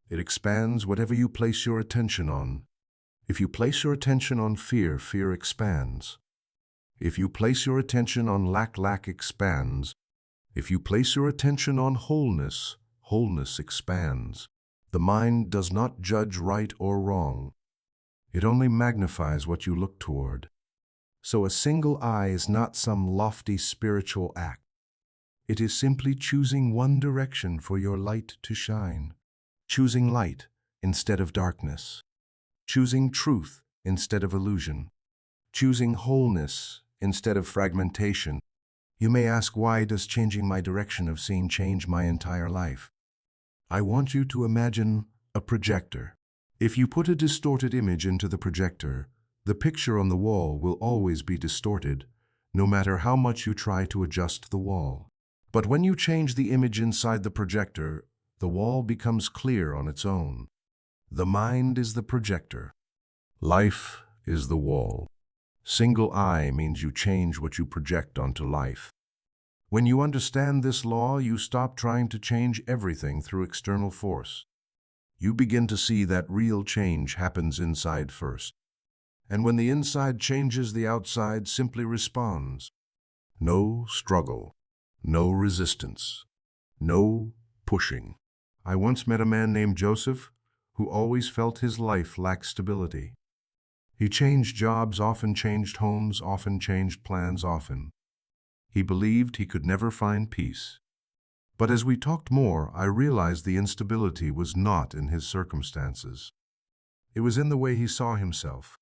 It expands whatever you place your attention on. If you place your attention on fear, fear expands. If you place your attention on lack, lack expands. If you place your attention on wholeness, wholeness expands. The mind does not judge right or wrong. It only magnifies what you look toward. So a single eye is not some lofty spiritual act. It is simply choosing one direction for your light to shine. Choosing light instead of darkness. Choosing truth instead of illusion. Choosing wholeness instead of fragmentation. You may ask, why does changing my direction of seeing change my entire life? I want you to imagine a projector. If you put a distorted image into the projector, the picture on the wall will always be distorted, no matter how much you try to adjust the wall. But when you change the image inside the projector, the wall becomes clear on its own. The mind is the projector. Life is the wall. Single eye means you change what you project onto life. When you understand this law, you stop trying to change everything through external force. You begin to see that real change happens inside first. And when the inside changes, the outside simply responds. No struggle, no resistance, no pushing. I once met a man named Joseph who always felt his life lacked stability. He changed jobs, often changed homes, often changed plans, often. He believed he could never find peace. But as we talked more, I realized the instability was not in his circumstances. It was in the way he saw himself.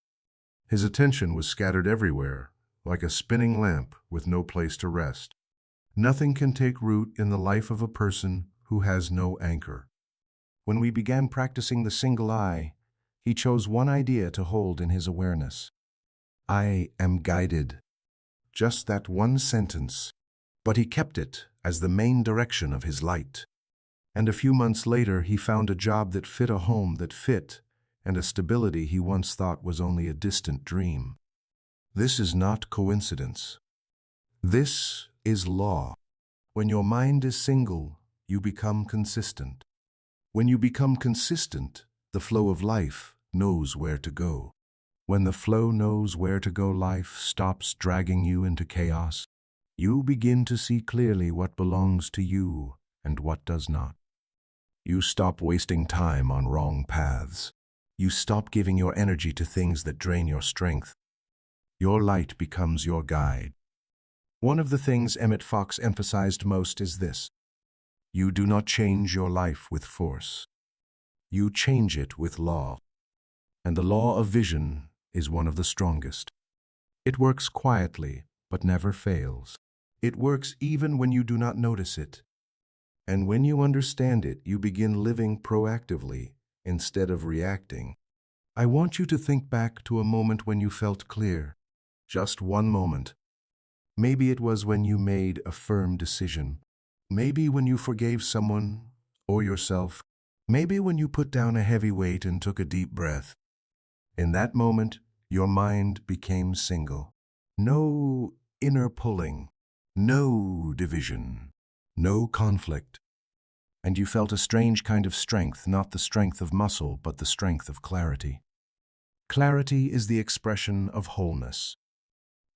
His attention was scattered everywhere, like a spinning lamp with no place to rest. Nothing can take root in the life of a person who has no anchor. When we began practicing the single eye, he chose one idea to hold in his awareness. I am guided. Just that one sentence. But he kept it as the main direction of his light. And a few months later, he found a job that fit, a home that fit, and a stability he once thought was only a distant dream. This is not coincidence. This is law. When your mind is single, you become consistent. When you become consistent, the flow of life knows where to go. When the flow knows where to go, life stops dragging you into chaos. You begin to see clearly what belongs to you and what does not. You stop wasting time on wrong paths. You stop giving your energy to things that drain your strength. Your light becomes your guide. One of the things Emmet Fox emphasized most is this: you do not change your life with force. You change it with law. And the law of vision is one of the strongest. It works quietly, but never fails. It works even when you do not notice it. And when you understand it, you begin living proactively instead of reacting. I want you to think back to a moment when you felt clear. Just one moment. Maybe it was when you made a firm decision. Maybe when you forgave someone or yourself. Maybe when you put down a heavy weight and took a deep breath. In that moment, your mind became single. No inner pulling, no division, no conflict. And you felt a strange kind of strength, not the strength of muscle, but the strength of clarity. Clarity is the expression of wholeness.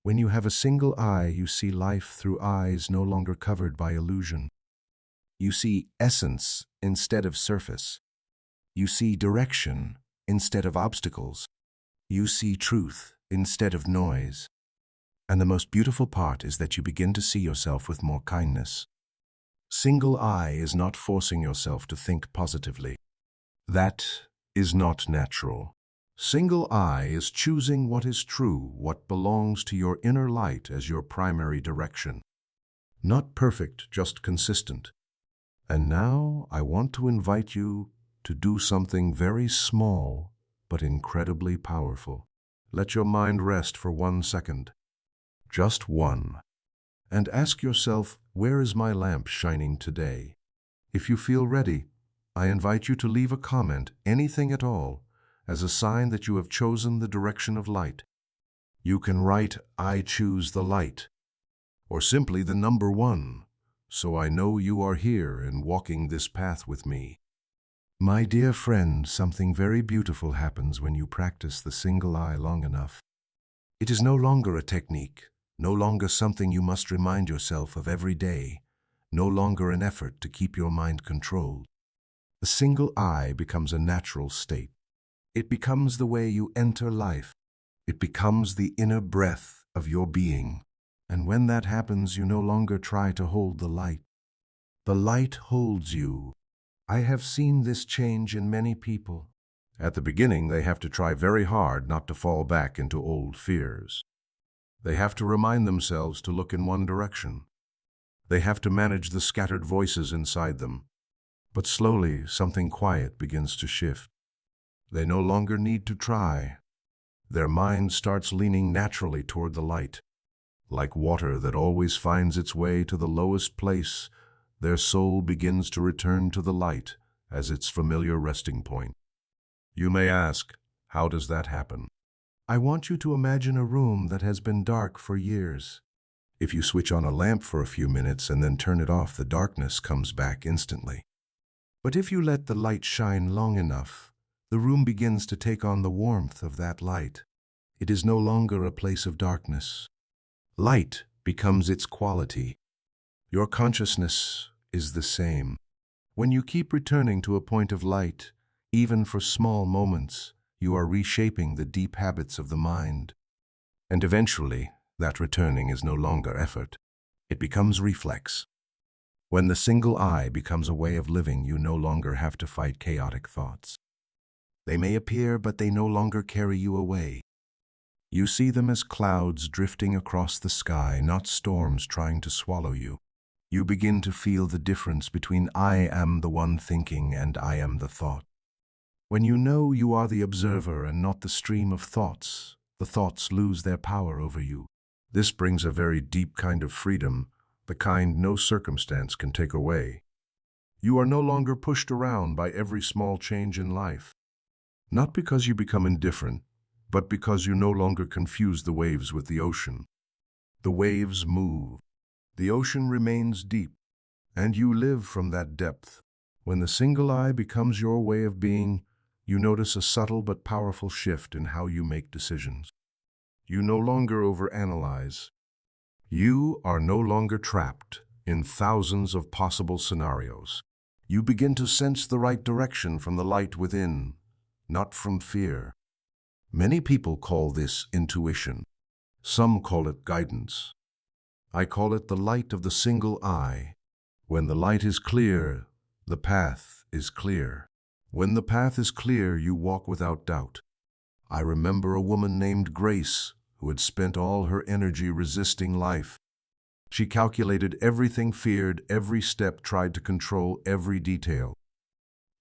When you have a single eye, you see life through eyes no longer covered by illusion. You see essence instead of surface. You see direction instead of obstacles. You see truth instead of noise. And the most beautiful part is that you begin to see yourself with more kindness. Single eye is not forcing yourself to think positively. That is not natural. Single eye is choosing what is true, what belongs to your inner light as your primary direction. Not perfect, just consistent. And now I want to invite you to do something very small, but incredibly powerful. Let your mind rest for 1 second. Just one. And ask yourself, where is my lamp shining today? If you feel ready, I invite you to leave a comment, anything at all, as a sign that you have chosen the direction of light. You can write, I choose the light, or simply the number 1, so I know you are here and walking this path with me. My dear friend, something very beautiful happens when you practice the single eye long enough. It is no longer a technique, no longer something you must remind yourself of every day, no longer an effort to keep your mind controlled. The single eye becomes a natural state. It becomes the way you enter life. It becomes the inner breath of your being. And when that happens, you no longer try to hold the light. The light holds you. I have seen this change in many people. At the beginning, they have to try very hard not to fall back into old fears. They have to remind themselves to look in one direction. They have to manage the scattered voices inside them. But slowly, something quiet begins to shift. They no longer need to try. Their mind starts leaning naturally toward the light. Like water that always finds its way to the lowest place, their soul begins to return to the light as its familiar resting point. You may ask, how does that happen? I want you to imagine a room that has been dark for years. If you switch on a lamp for a few minutes and then turn it off, the darkness comes back instantly. But if you let the light shine long enough, the room begins to take on the warmth of that light. It is no longer a place of darkness. Light becomes its quality. Your consciousness is the same. When you keep returning to a point of light, Even for small moments, you are reshaping the deep habits of the mind. And eventually, that returning is no longer effort. It becomes reflex. When the single eye becomes a way of living, you no longer have to fight chaotic thoughts. They may appear, but they no longer carry you away. You see them as clouds drifting across the sky, not storms trying to swallow you. You begin to feel the difference between I am the one thinking and I am the thought. When you know you are the observer and not the stream of thoughts, the thoughts lose their power over you. This brings a very deep kind of freedom, the kind no circumstance can take away. You are no longer pushed around by every small change in life. Not because you become indifferent, but because you no longer confuse the waves with the ocean. The waves move. The ocean remains deep, and you live from that depth. When the single eye becomes your way of being, you notice a subtle but powerful shift in how you make decisions. You no longer overanalyze. You are no longer trapped in thousands of possible scenarios. You begin to sense the right direction from the light within, not from fear. Many people call this intuition. Some call it guidance. I call it the light of the single eye. When the light is clear, the path is clear. When the path is clear, you walk without doubt. I remember a woman named Grace who had spent all her energy resisting life. She calculated everything, feared every step, tried to control every detail.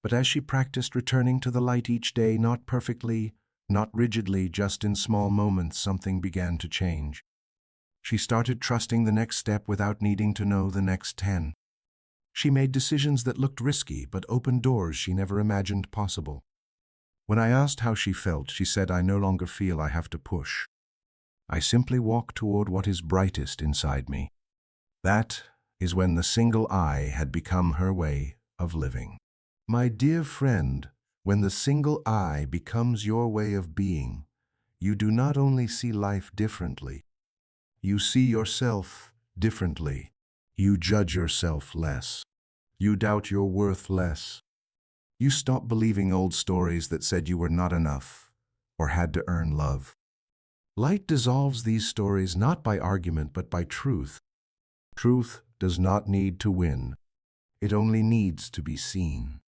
But as she practiced returning to the light each day, not perfectly, not rigidly, just in small moments, something began to change. She started trusting the next step without needing to know the next 10. She made decisions that looked risky, but opened doors she never imagined possible. When I asked how she felt, she said, "I no longer feel I have to push. I simply walk toward what is brightest inside me." That is when the single eye had become her way of living. My dear friend, when the single eye becomes your way of being, you do not only see life differently, you see yourself differently. You judge yourself less. You doubt your worth less. You stop believing old stories that said you were not enough or had to earn love. Light dissolves these stories not by argument but by truth. Truth does not need to win. It only needs to be seen.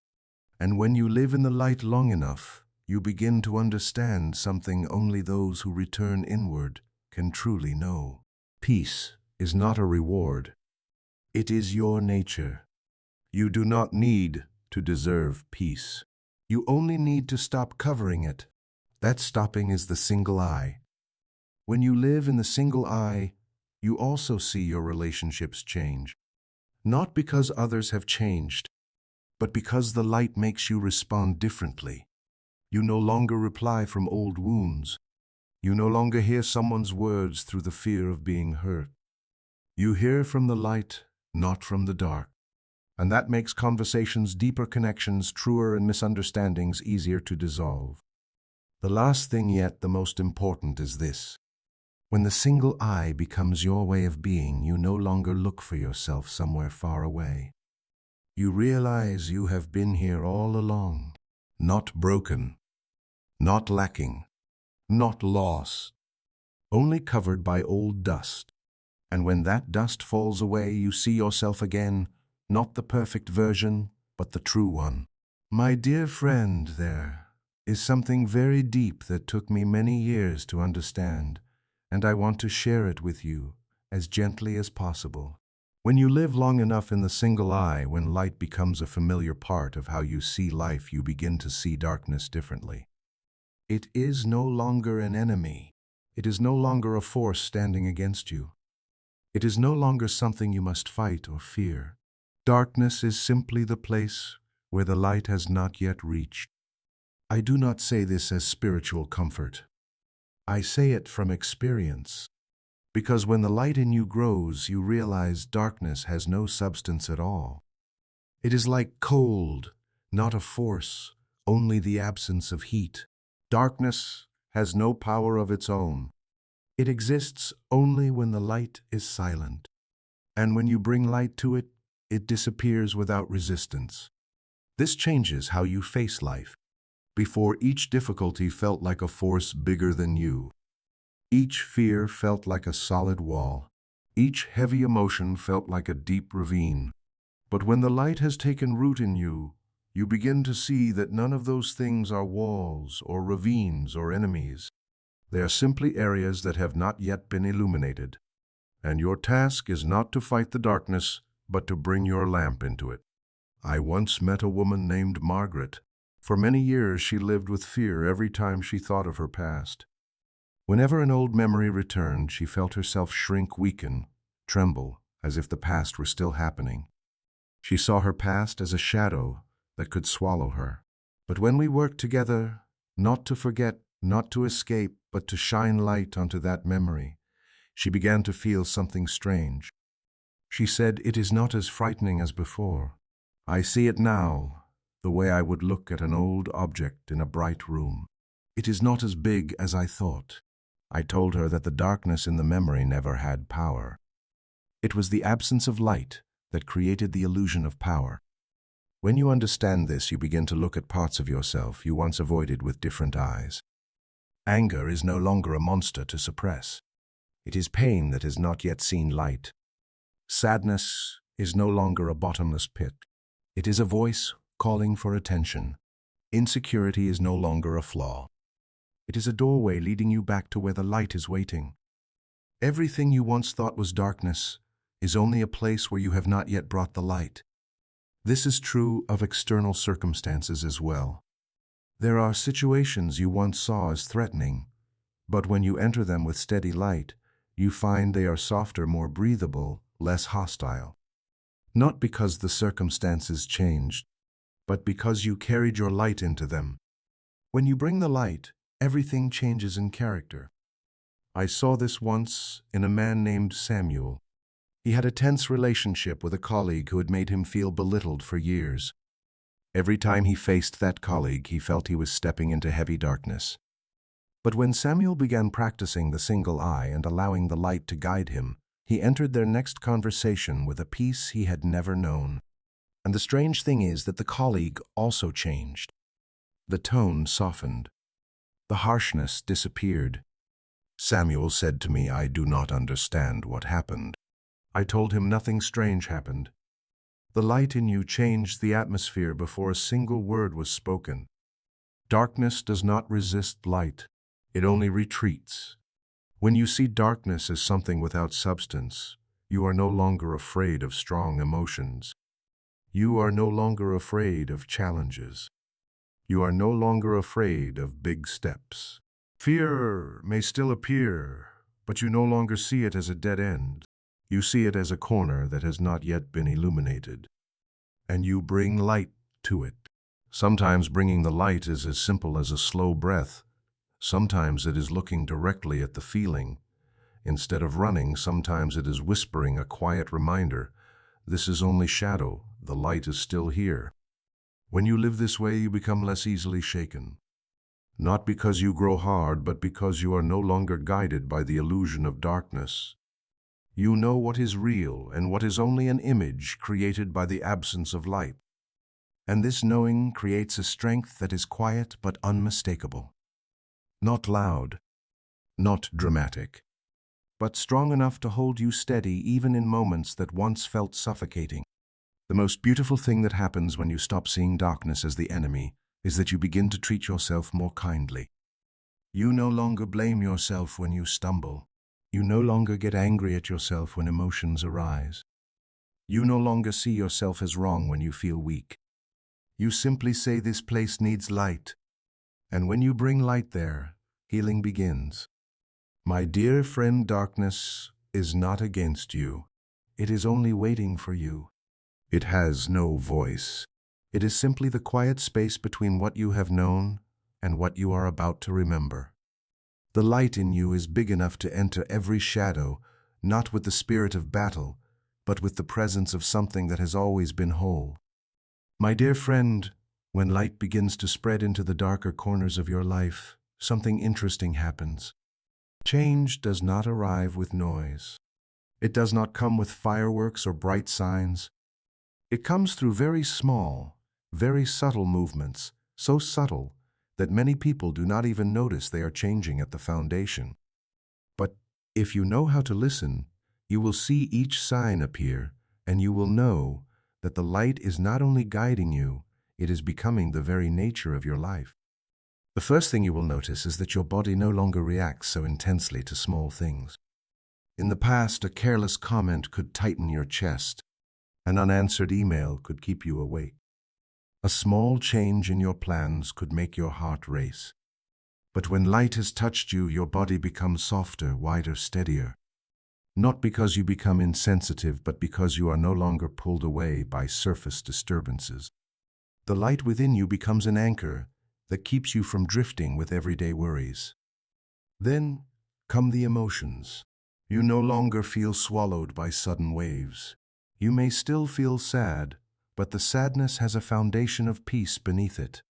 And when you live in the light long enough, you begin to understand something only those who return inward can truly know. Peace is not a reward. It is your nature. You do not need to deserve peace. You only need to stop covering it. That stopping is the single eye. When you live in the single eye, you also see your relationships change. Not because others have changed, but because the light makes you respond differently. You no longer reply from old wounds. You no longer hear someone's words through the fear of being hurt. You hear from the light, not from the dark. And that makes conversations deeper, connections truer, and misunderstandings easier to dissolve. The last thing, yet the most important, is this. When the single eye becomes your way of being, you no longer look for yourself somewhere far away. You realize you have been here all along, not broken, not lacking, not lost, only covered by old dust. And when that dust falls away, you see yourself again, not the perfect version, but the true one. My dear friend, there is something very deep that took me many years to understand, and I want to share it with you as gently as possible. When you live long enough in the single eye, when light becomes a familiar part of how you see life, you begin to see darkness differently. It is no longer an enemy. It is no longer a force standing against you. It is no longer something you must fight or fear. Darkness is simply the place where the light has not yet reached. I do not say this as spiritual comfort. I say it from experience. Because when the light in you grows, you realize darkness has no substance at all. It is like cold, not a force, only the absence of heat. Darkness has no power of its own. It exists only when the light is silent. And when you bring light to it, it disappears without resistance. This changes how you face life. before each difficulty felt like a force bigger than you. Each fear felt like a solid wall. Each heavy emotion felt like a deep ravine. But when the light has taken root in you, you begin to see that none of those things are walls or ravines or enemies. They are simply areas that have not yet been illuminated. And your task is not to fight the darkness, but to bring your lamp into it. I once met a woman named Margaret. For many years she lived with fear every time she thought of her past. Whenever an old memory returned, she felt herself shrink, weaken, tremble, as if the past were still happening. She saw her past as a shadow that could swallow her. But when we worked together, not to forget, not to escape, but to shine light onto that memory, she began to feel something strange. She said, "It is not as frightening as before. I see it now, the way I would look at an old object in a bright room. It is not as big as I thought." I told her that the darkness in the memory never had power. It was the absence of light that created the illusion of power. When you understand this, you begin to look at parts of yourself you once avoided with different eyes. Anger is no longer a monster to suppress. It is pain that has not yet seen light. Sadness is no longer a bottomless pit. It is a voice calling for attention. Insecurity is no longer a flaw. It is a doorway leading you back to where the light is waiting. Everything you once thought was darkness is only a place where you have not yet brought the light. This is true of external circumstances as well. There are situations you once saw as threatening, but when you enter them with steady light, you find they are softer, more breathable, less hostile. Not because the circumstances changed, but because you carried your light into them. When you bring the light, everything changes in character. I saw this once in a man named Samuel. He had a tense relationship with a colleague who had made him feel belittled for years. Every time he faced that colleague, he felt he was stepping into heavy darkness. But when Samuel began practicing the single eye and allowing the light to guide him, he entered their next conversation with a peace he had never known. And the strange thing is that the colleague also changed. The tone softened. The harshness disappeared. Samuel said to me, "I do not understand what happened." I told him nothing strange happened. The light in you changed the atmosphere before a single word was spoken. Darkness does not resist light. It only retreats. When you see darkness as something without substance, you are no longer afraid of strong emotions. You are no longer afraid of challenges. You are no longer afraid of big steps. Fear may still appear, but you no longer see it as a dead end. You see it as a corner that has not yet been illuminated. And you bring light to it. Sometimes bringing the light is as simple as a slow breath. Sometimes it is looking directly at the feeling. Instead of running, sometimes it is whispering a quiet reminder. This is only shadow. The light is still here. When you live this way, you become less easily shaken. Not because you grow hard, but because you are no longer guided by the illusion of darkness. You know what is real and what is only an image created by the absence of light. And this knowing creates a strength that is quiet but unmistakable. Not loud, not dramatic, but strong enough to hold you steady even in moments that once felt suffocating. The most beautiful thing that happens when you stop seeing darkness as the enemy is that you begin to treat yourself more kindly. You no longer blame yourself when you stumble. You no longer get angry at yourself when emotions arise. You no longer see yourself as wrong when you feel weak. You simply say, "This place needs light." And when you bring light there, healing begins. My dear friend, darkness is not against you. It is only waiting for you. It has no voice. It is simply the quiet space between what you have known and what you are about to remember. The light in you is big enough to enter every shadow, not with the spirit of battle, but with the presence of something that has always been whole. My dear friend, when light begins to spread into the darker corners of your life, something interesting happens. Change does not arrive with noise. It does not come with fireworks or bright signs. It comes through very small, very subtle movements, so subtle that many people do not even notice they are changing at the foundation. But if you know how to listen, you will see each sign appear, and you will know that the light is not only guiding you, it is becoming the very nature of your life. The first thing you will notice is that your body no longer reacts so intensely to small things. In the past, a careless comment could tighten your chest. An unanswered email could keep you awake. A small change in your plans could make your heart race. But when light has touched you, your body becomes softer, wider, steadier. Not because you become insensitive, but because you are no longer pulled away by surface disturbances. The light within you becomes an anchor that keeps you from drifting with everyday worries. Then come the emotions. You no longer feel swallowed by sudden waves. You may still feel sad, but the sadness has a foundation of peace beneath it.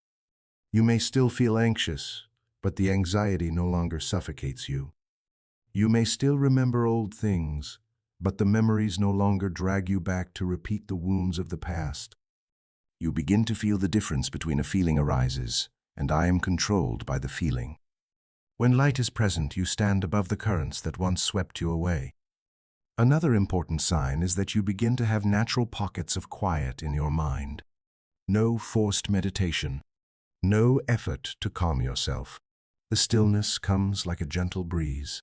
You may still feel anxious, but the anxiety no longer suffocates you. You may still remember old things, but the memories no longer drag you back to repeat the wounds of the past. You begin to feel the difference between a feeling arises, and I am controlled by the feeling. When light is present, you stand above the currents that once swept you away. Another important sign is that you begin to have natural pockets of quiet in your mind. No forced meditation, no effort to calm yourself. The stillness comes like a gentle breeze.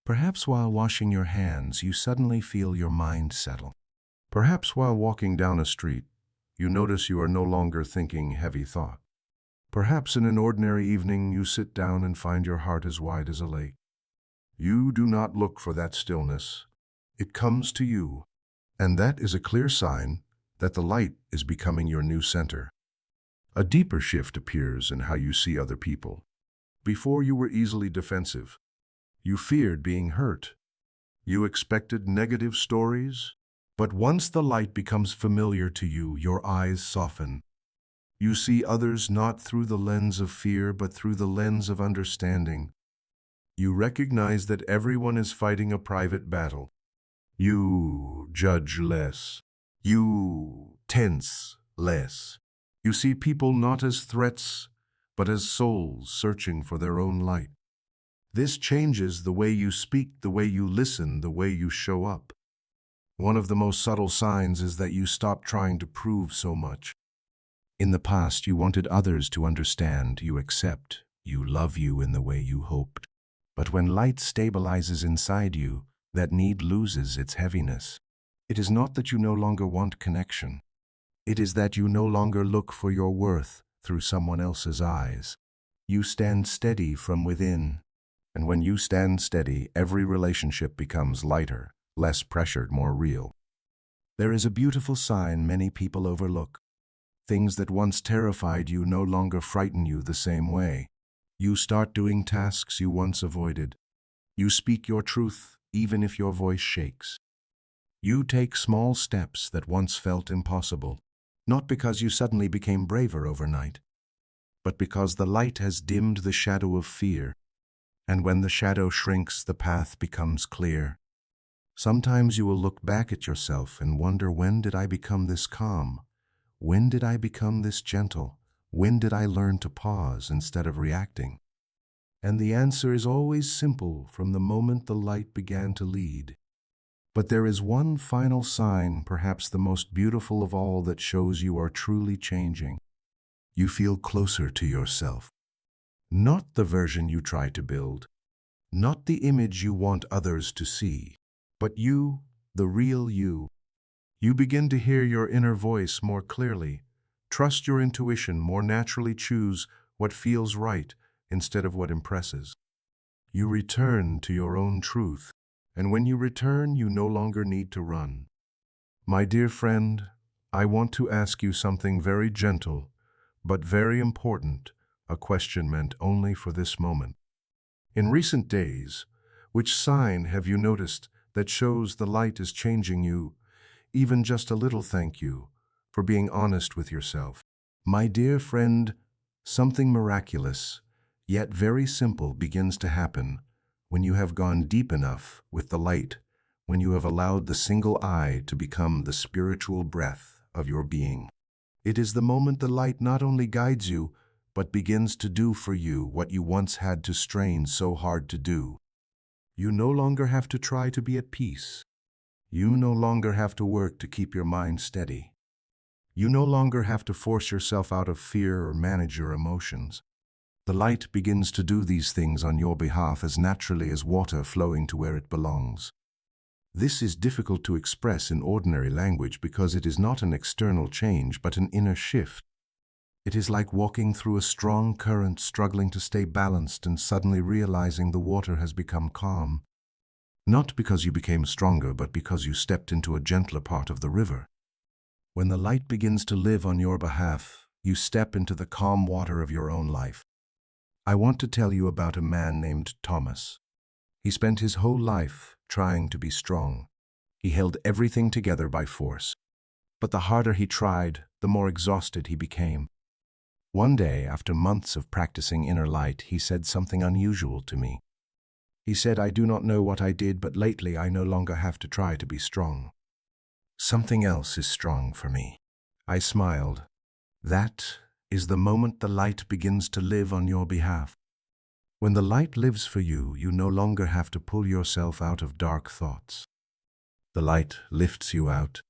Perhaps while washing your hands, you suddenly feel your mind settle. Perhaps while walking down a street, you notice you are no longer thinking heavy thought. Perhaps in an ordinary evening, you sit down and find your heart as wide as a lake. You do not look for that stillness. It comes to you, and that is a clear sign that the light is becoming your new center. A deeper shift appears in how you see other people. Before, you were easily defensive. You feared being hurt. You expected negative stories. But once the light becomes familiar to you, your eyes soften. You see others not through the lens of fear, but through the lens of understanding. You recognize that everyone is fighting a private battle. You judge less. You tense less. You see people not as threats, but as souls searching for their own light. This changes the way you speak, the way you listen, the way you show up. One of the most subtle signs is that you stop trying to prove so much. In the past, you wanted others to understand, you accept, you love you in the way you hoped. But when light stabilizes inside you, that need loses its heaviness. It is not that you no longer want connection. It is that you no longer look for your worth through someone else's eyes. You stand steady from within. And when you stand steady, every relationship becomes lighter, less pressured, more real. There is a beautiful sign many people overlook. Things that once terrified you no longer frighten you the same way. You start doing tasks you once avoided. You speak your truth, even if your voice shakes. You take small steps that once felt impossible, not because you suddenly became braver overnight, but because the light has dimmed the shadow of fear. And when the shadow shrinks, the path becomes clear. Sometimes you will look back at yourself and wonder, when did I become this calm? When did I become this gentle? When did I learn to pause instead of reacting? And the answer is always simple from the moment the light began to lead. But there is one final sign, perhaps the most beautiful of all, that shows you are truly changing. You feel closer to yourself. Not the version you try to build, not the image you want others to see, but you, the real you. You begin to hear your inner voice more clearly, trust your intuition more naturally, choose what feels right instead of what impresses. You return to your own truth, and when you return, you no longer need to run. My dear friend, I want to ask you something very gentle, but very important, a question meant only for this moment. In recent days, which sign have you noticed that shows the light is changing you? Even just a little thank you for being honest with yourself. My dear friend, something miraculous, yet very simple, begins to happen when you have gone deep enough with the light, when you have allowed the single eye to become the spiritual breath of your being. It is the moment the light not only guides you, but begins to do for you what you once had to strain so hard to do. You no longer have to try to be at peace. You no longer have to work to keep your mind steady. You no longer have to force yourself out of fear or manage your emotions. The light begins to do these things on your behalf as naturally as water flowing to where it belongs. This is difficult to express in ordinary language because it is not an external change but an inner shift. It is like walking through a strong current, struggling to stay balanced and suddenly realizing the water has become calm. Not because you became stronger, but because you stepped into a gentler part of the river. When the light begins to live on your behalf, you step into the calm water of your own life. I want to tell you about a man named Thomas. He spent his whole life trying to be strong. He held everything together by force. But the harder he tried, the more exhausted he became. One day, after months of practicing inner light, he said something unusual to me. He said, "I do not know what I did, but lately I no longer have to try to be strong. Something else is strong for me." I smiled. That is the moment the light begins to live on your behalf. When the light lives for you, you no longer have to pull yourself out of dark thoughts. The light lifts you out.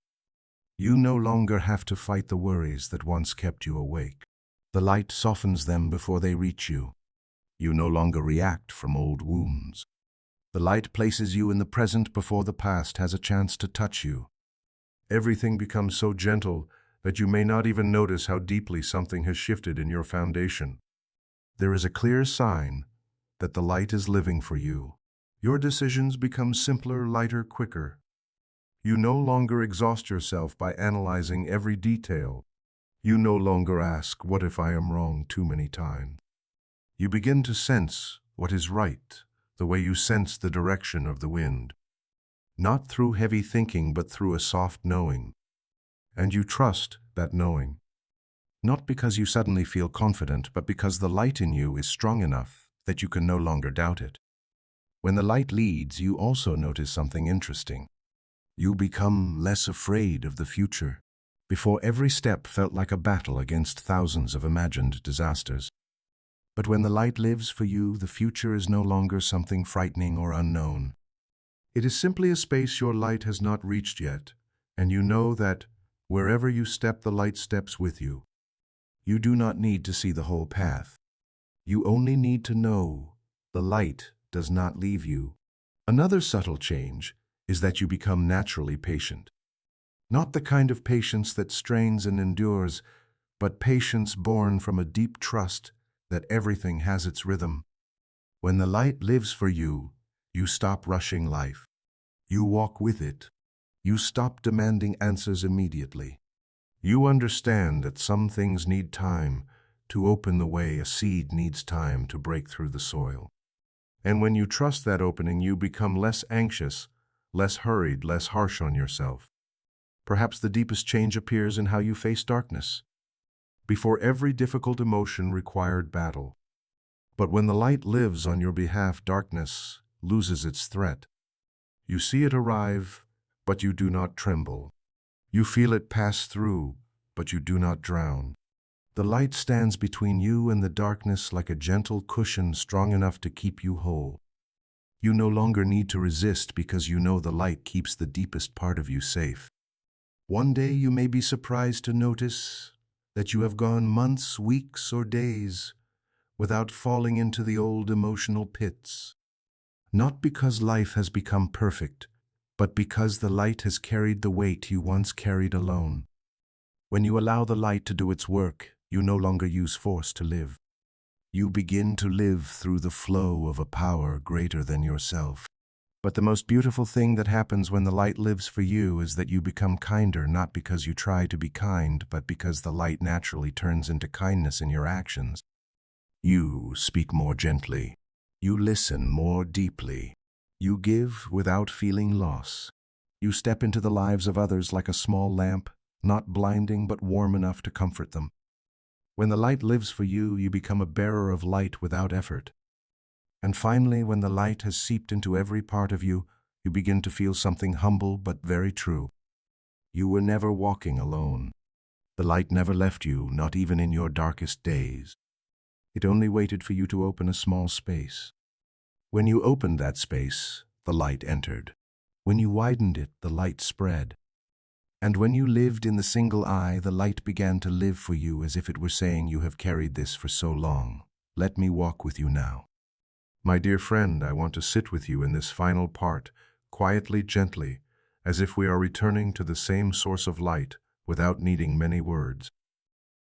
You no longer have to fight the worries that once kept you awake. The light softens them before they reach you. You no longer react from old wounds. The light places you in the present before the past has a chance to touch you. Everything becomes so gentle that you may not even notice how deeply something has shifted in your foundation. There is a clear sign that the light is living for you. Your decisions become simpler, lighter, quicker. You no longer exhaust yourself by analyzing every detail. You no longer ask, "What if I am wrong?" too many times. You begin to sense what is right, the way you sense the direction of the wind. Not through heavy thinking, but through a soft knowing. And you trust that knowing. Not because you suddenly feel confident, but because the light in you is strong enough that you can no longer doubt it. When the light leads, you also notice something interesting. You become less afraid of the future. Before, every step felt like a battle against thousands of imagined disasters. But when the light lives for you, the future is no longer something frightening or unknown. It is simply a space your light has not reached yet, and you know that wherever you step, the light steps with you. You do not need to see the whole path. You only need to know the light does not leave you. Another subtle change is that you become naturally patient. Not the kind of patience that strains and endures, but patience born from a deep trust that everything has its rhythm. When the light lives for you, you stop rushing life. You walk with it. You stop demanding answers immediately. You understand that some things need time to open the way a seed needs time to break through the soil. And when you trust that opening, you become less anxious, less hurried, less harsh on yourself. Perhaps the deepest change appears in how you face darkness. Before, every difficult emotion required battle. But when the light lives on your behalf, darkness loses its threat. You see it arrive, but you do not tremble. You feel it pass through, but you do not drown. The light stands between you and the darkness like a gentle cushion strong enough to keep you whole. You no longer need to resist because you know the light keeps the deepest part of you safe. One day you may be surprised to notice that you have gone months, weeks, or days without falling into the old emotional pits. Not because life has become perfect, but because the light has carried the weight you once carried alone. When you allow the light to do its work, you no longer use force to live. You begin to live through the flow of a power greater than yourself. But the most beautiful thing that happens when the light lives for you is that you become kinder, not because you try to be kind, but because the light naturally turns into kindness in your actions. You speak more gently. You listen more deeply. You give without feeling loss. You step into the lives of others like a small lamp, not blinding but warm enough to comfort them. When the light lives for you, you become a bearer of light without effort. And finally, when the light has seeped into every part of you, you begin to feel something humble but very true. You were never walking alone. The light never left you, not even in your darkest days. It only waited for you to open a small space. When you opened that space, the light entered. When you widened it, the light spread. And when you lived in the single eye, the light began to live for you as if it were saying, "You have carried this for so long. Let me walk with you now." My dear friend, I want to sit with you in this final part, quietly, gently, as if we are returning to the same source of light without needing many words.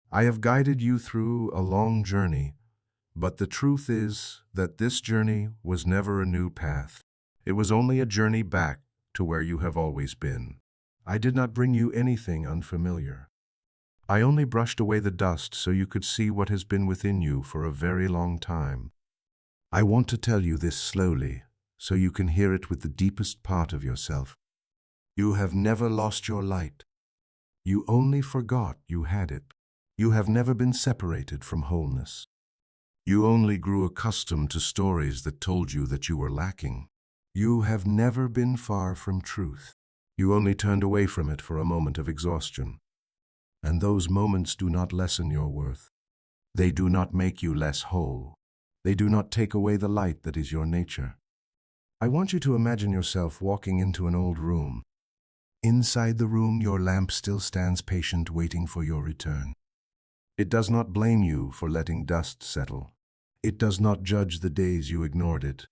I have guided you through a long journey, but the truth is that this journey was never a new path. It was only a journey back to where you have always been. I did not bring you anything unfamiliar. I only brushed away the dust so you could see what has been within you for a very long time. I want to tell you this slowly, so you can hear it with the deepest part of yourself. You have never lost your light. You only forgot you had it. You have never been separated from wholeness. You only grew accustomed to stories that told you that you were lacking. You have never been far from truth. You only turned away from it for a moment of exhaustion. And those moments do not lessen your worth. They do not make you less whole. They do not take away the light that is your nature. I want you to imagine yourself walking into an old room. Inside the room, your lamp still stands patient, waiting for your return. It does not blame you for letting dust settle. It does not judge the days you ignored it.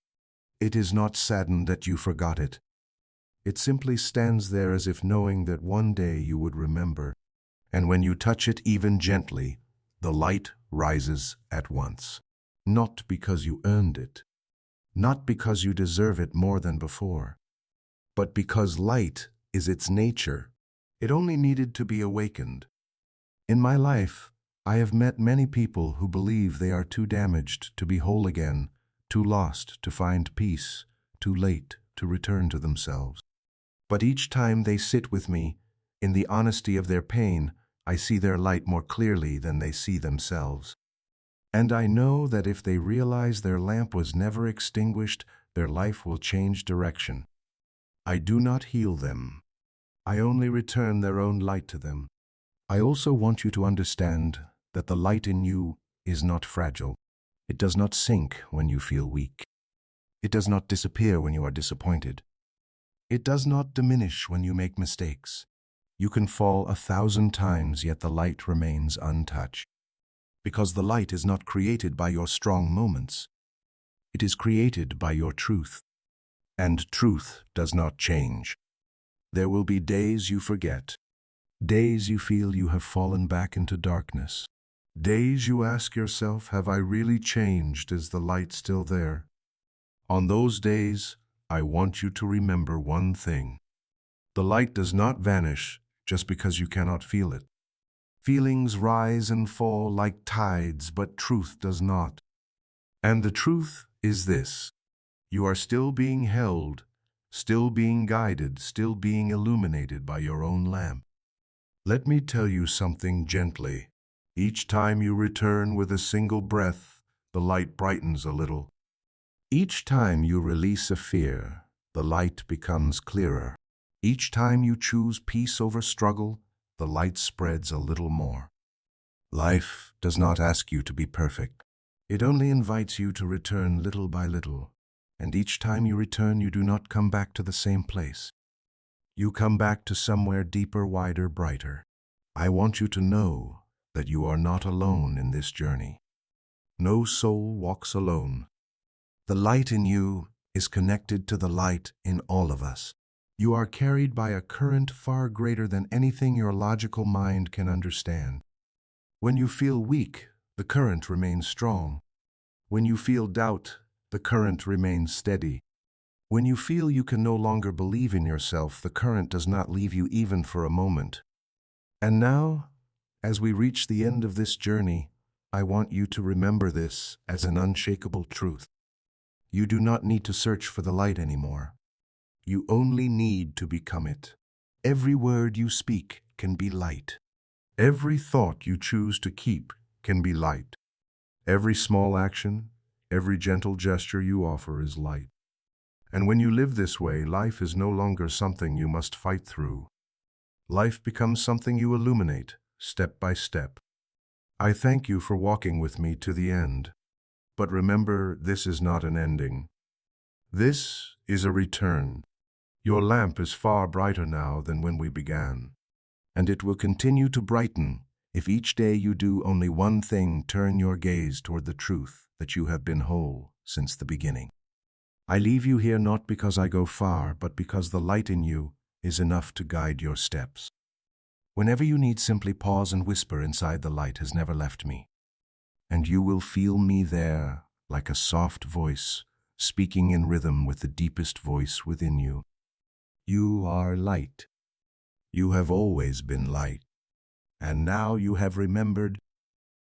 It is not saddened that you forgot it. It simply stands there as if knowing that one day you would remember. And when you touch it even gently, the light rises at once. Not because you earned it, not because you deserve it more than before, but because light is its nature. It only needed to be awakened. In my life, I have met many people who believe they are too damaged to be whole again, too lost to find peace, too late to return to themselves. But each time they sit with me, in the honesty of their pain, I see their light more clearly than they see themselves. And I know that if they realize their lamp was never extinguished, their life will change direction. I do not heal them. I only return their own light to them. I also want you to understand that the light in you is not fragile. It does not sink when you feel weak. It does not disappear when you are disappointed. It does not diminish when you make mistakes. You can fall 1,000 times, yet the light remains untouched. Because the light is not created by your strong moments. It is created by your truth. And truth does not change. There will be days you forget. Days you feel you have fallen back into darkness. Days you ask yourself, have I really changed? Is the light still there? On those days, I want you to remember one thing. The light does not vanish just because you cannot feel it. Feelings rise and fall like tides, but truth does not. And the truth is this: you are still being held, still being guided, still being illuminated by your own lamp. Let me tell you something gently. Each time you return with a single breath, the light brightens a little. Each time you release a fear, the light becomes clearer. Each time you choose peace over struggle, the light spreads a little more. Life does not ask you to be perfect. It only invites you to return little by little. And each time you return, you do not come back to the same place. You come back to somewhere deeper, wider, brighter. I want you to know that you are not alone in this journey. No soul walks alone. The light in you is connected to the light in all of us. You are carried by a current far greater than anything your logical mind can understand. When you feel weak, the current remains strong. When you feel doubt, the current remains steady. When you feel you can no longer believe in yourself, the current does not leave you even for a moment. And now, as we reach the end of this journey, I want you to remember this as an unshakable truth. You do not need to search for the light anymore. You only need to become it. Every word you speak can be light. Every thought you choose to keep can be light. Every small action, every gentle gesture you offer is light. And when you live this way, life is no longer something you must fight through. Life becomes something you illuminate, step by step. I thank you for walking with me to the end. But remember, this is not an ending. This is a return. Your lamp is far brighter now than when we began. And it will continue to brighten if each day you do only one thing: turn your gaze toward the truth that you have been whole since the beginning. I leave you here not because I go far, but because the light in you is enough to guide your steps. Whenever you need, simply pause and whisper, "Inside the light has never left me." And you will feel me there, like a soft voice, speaking in rhythm with the deepest voice within you. You are light. You have always been light. And now you have remembered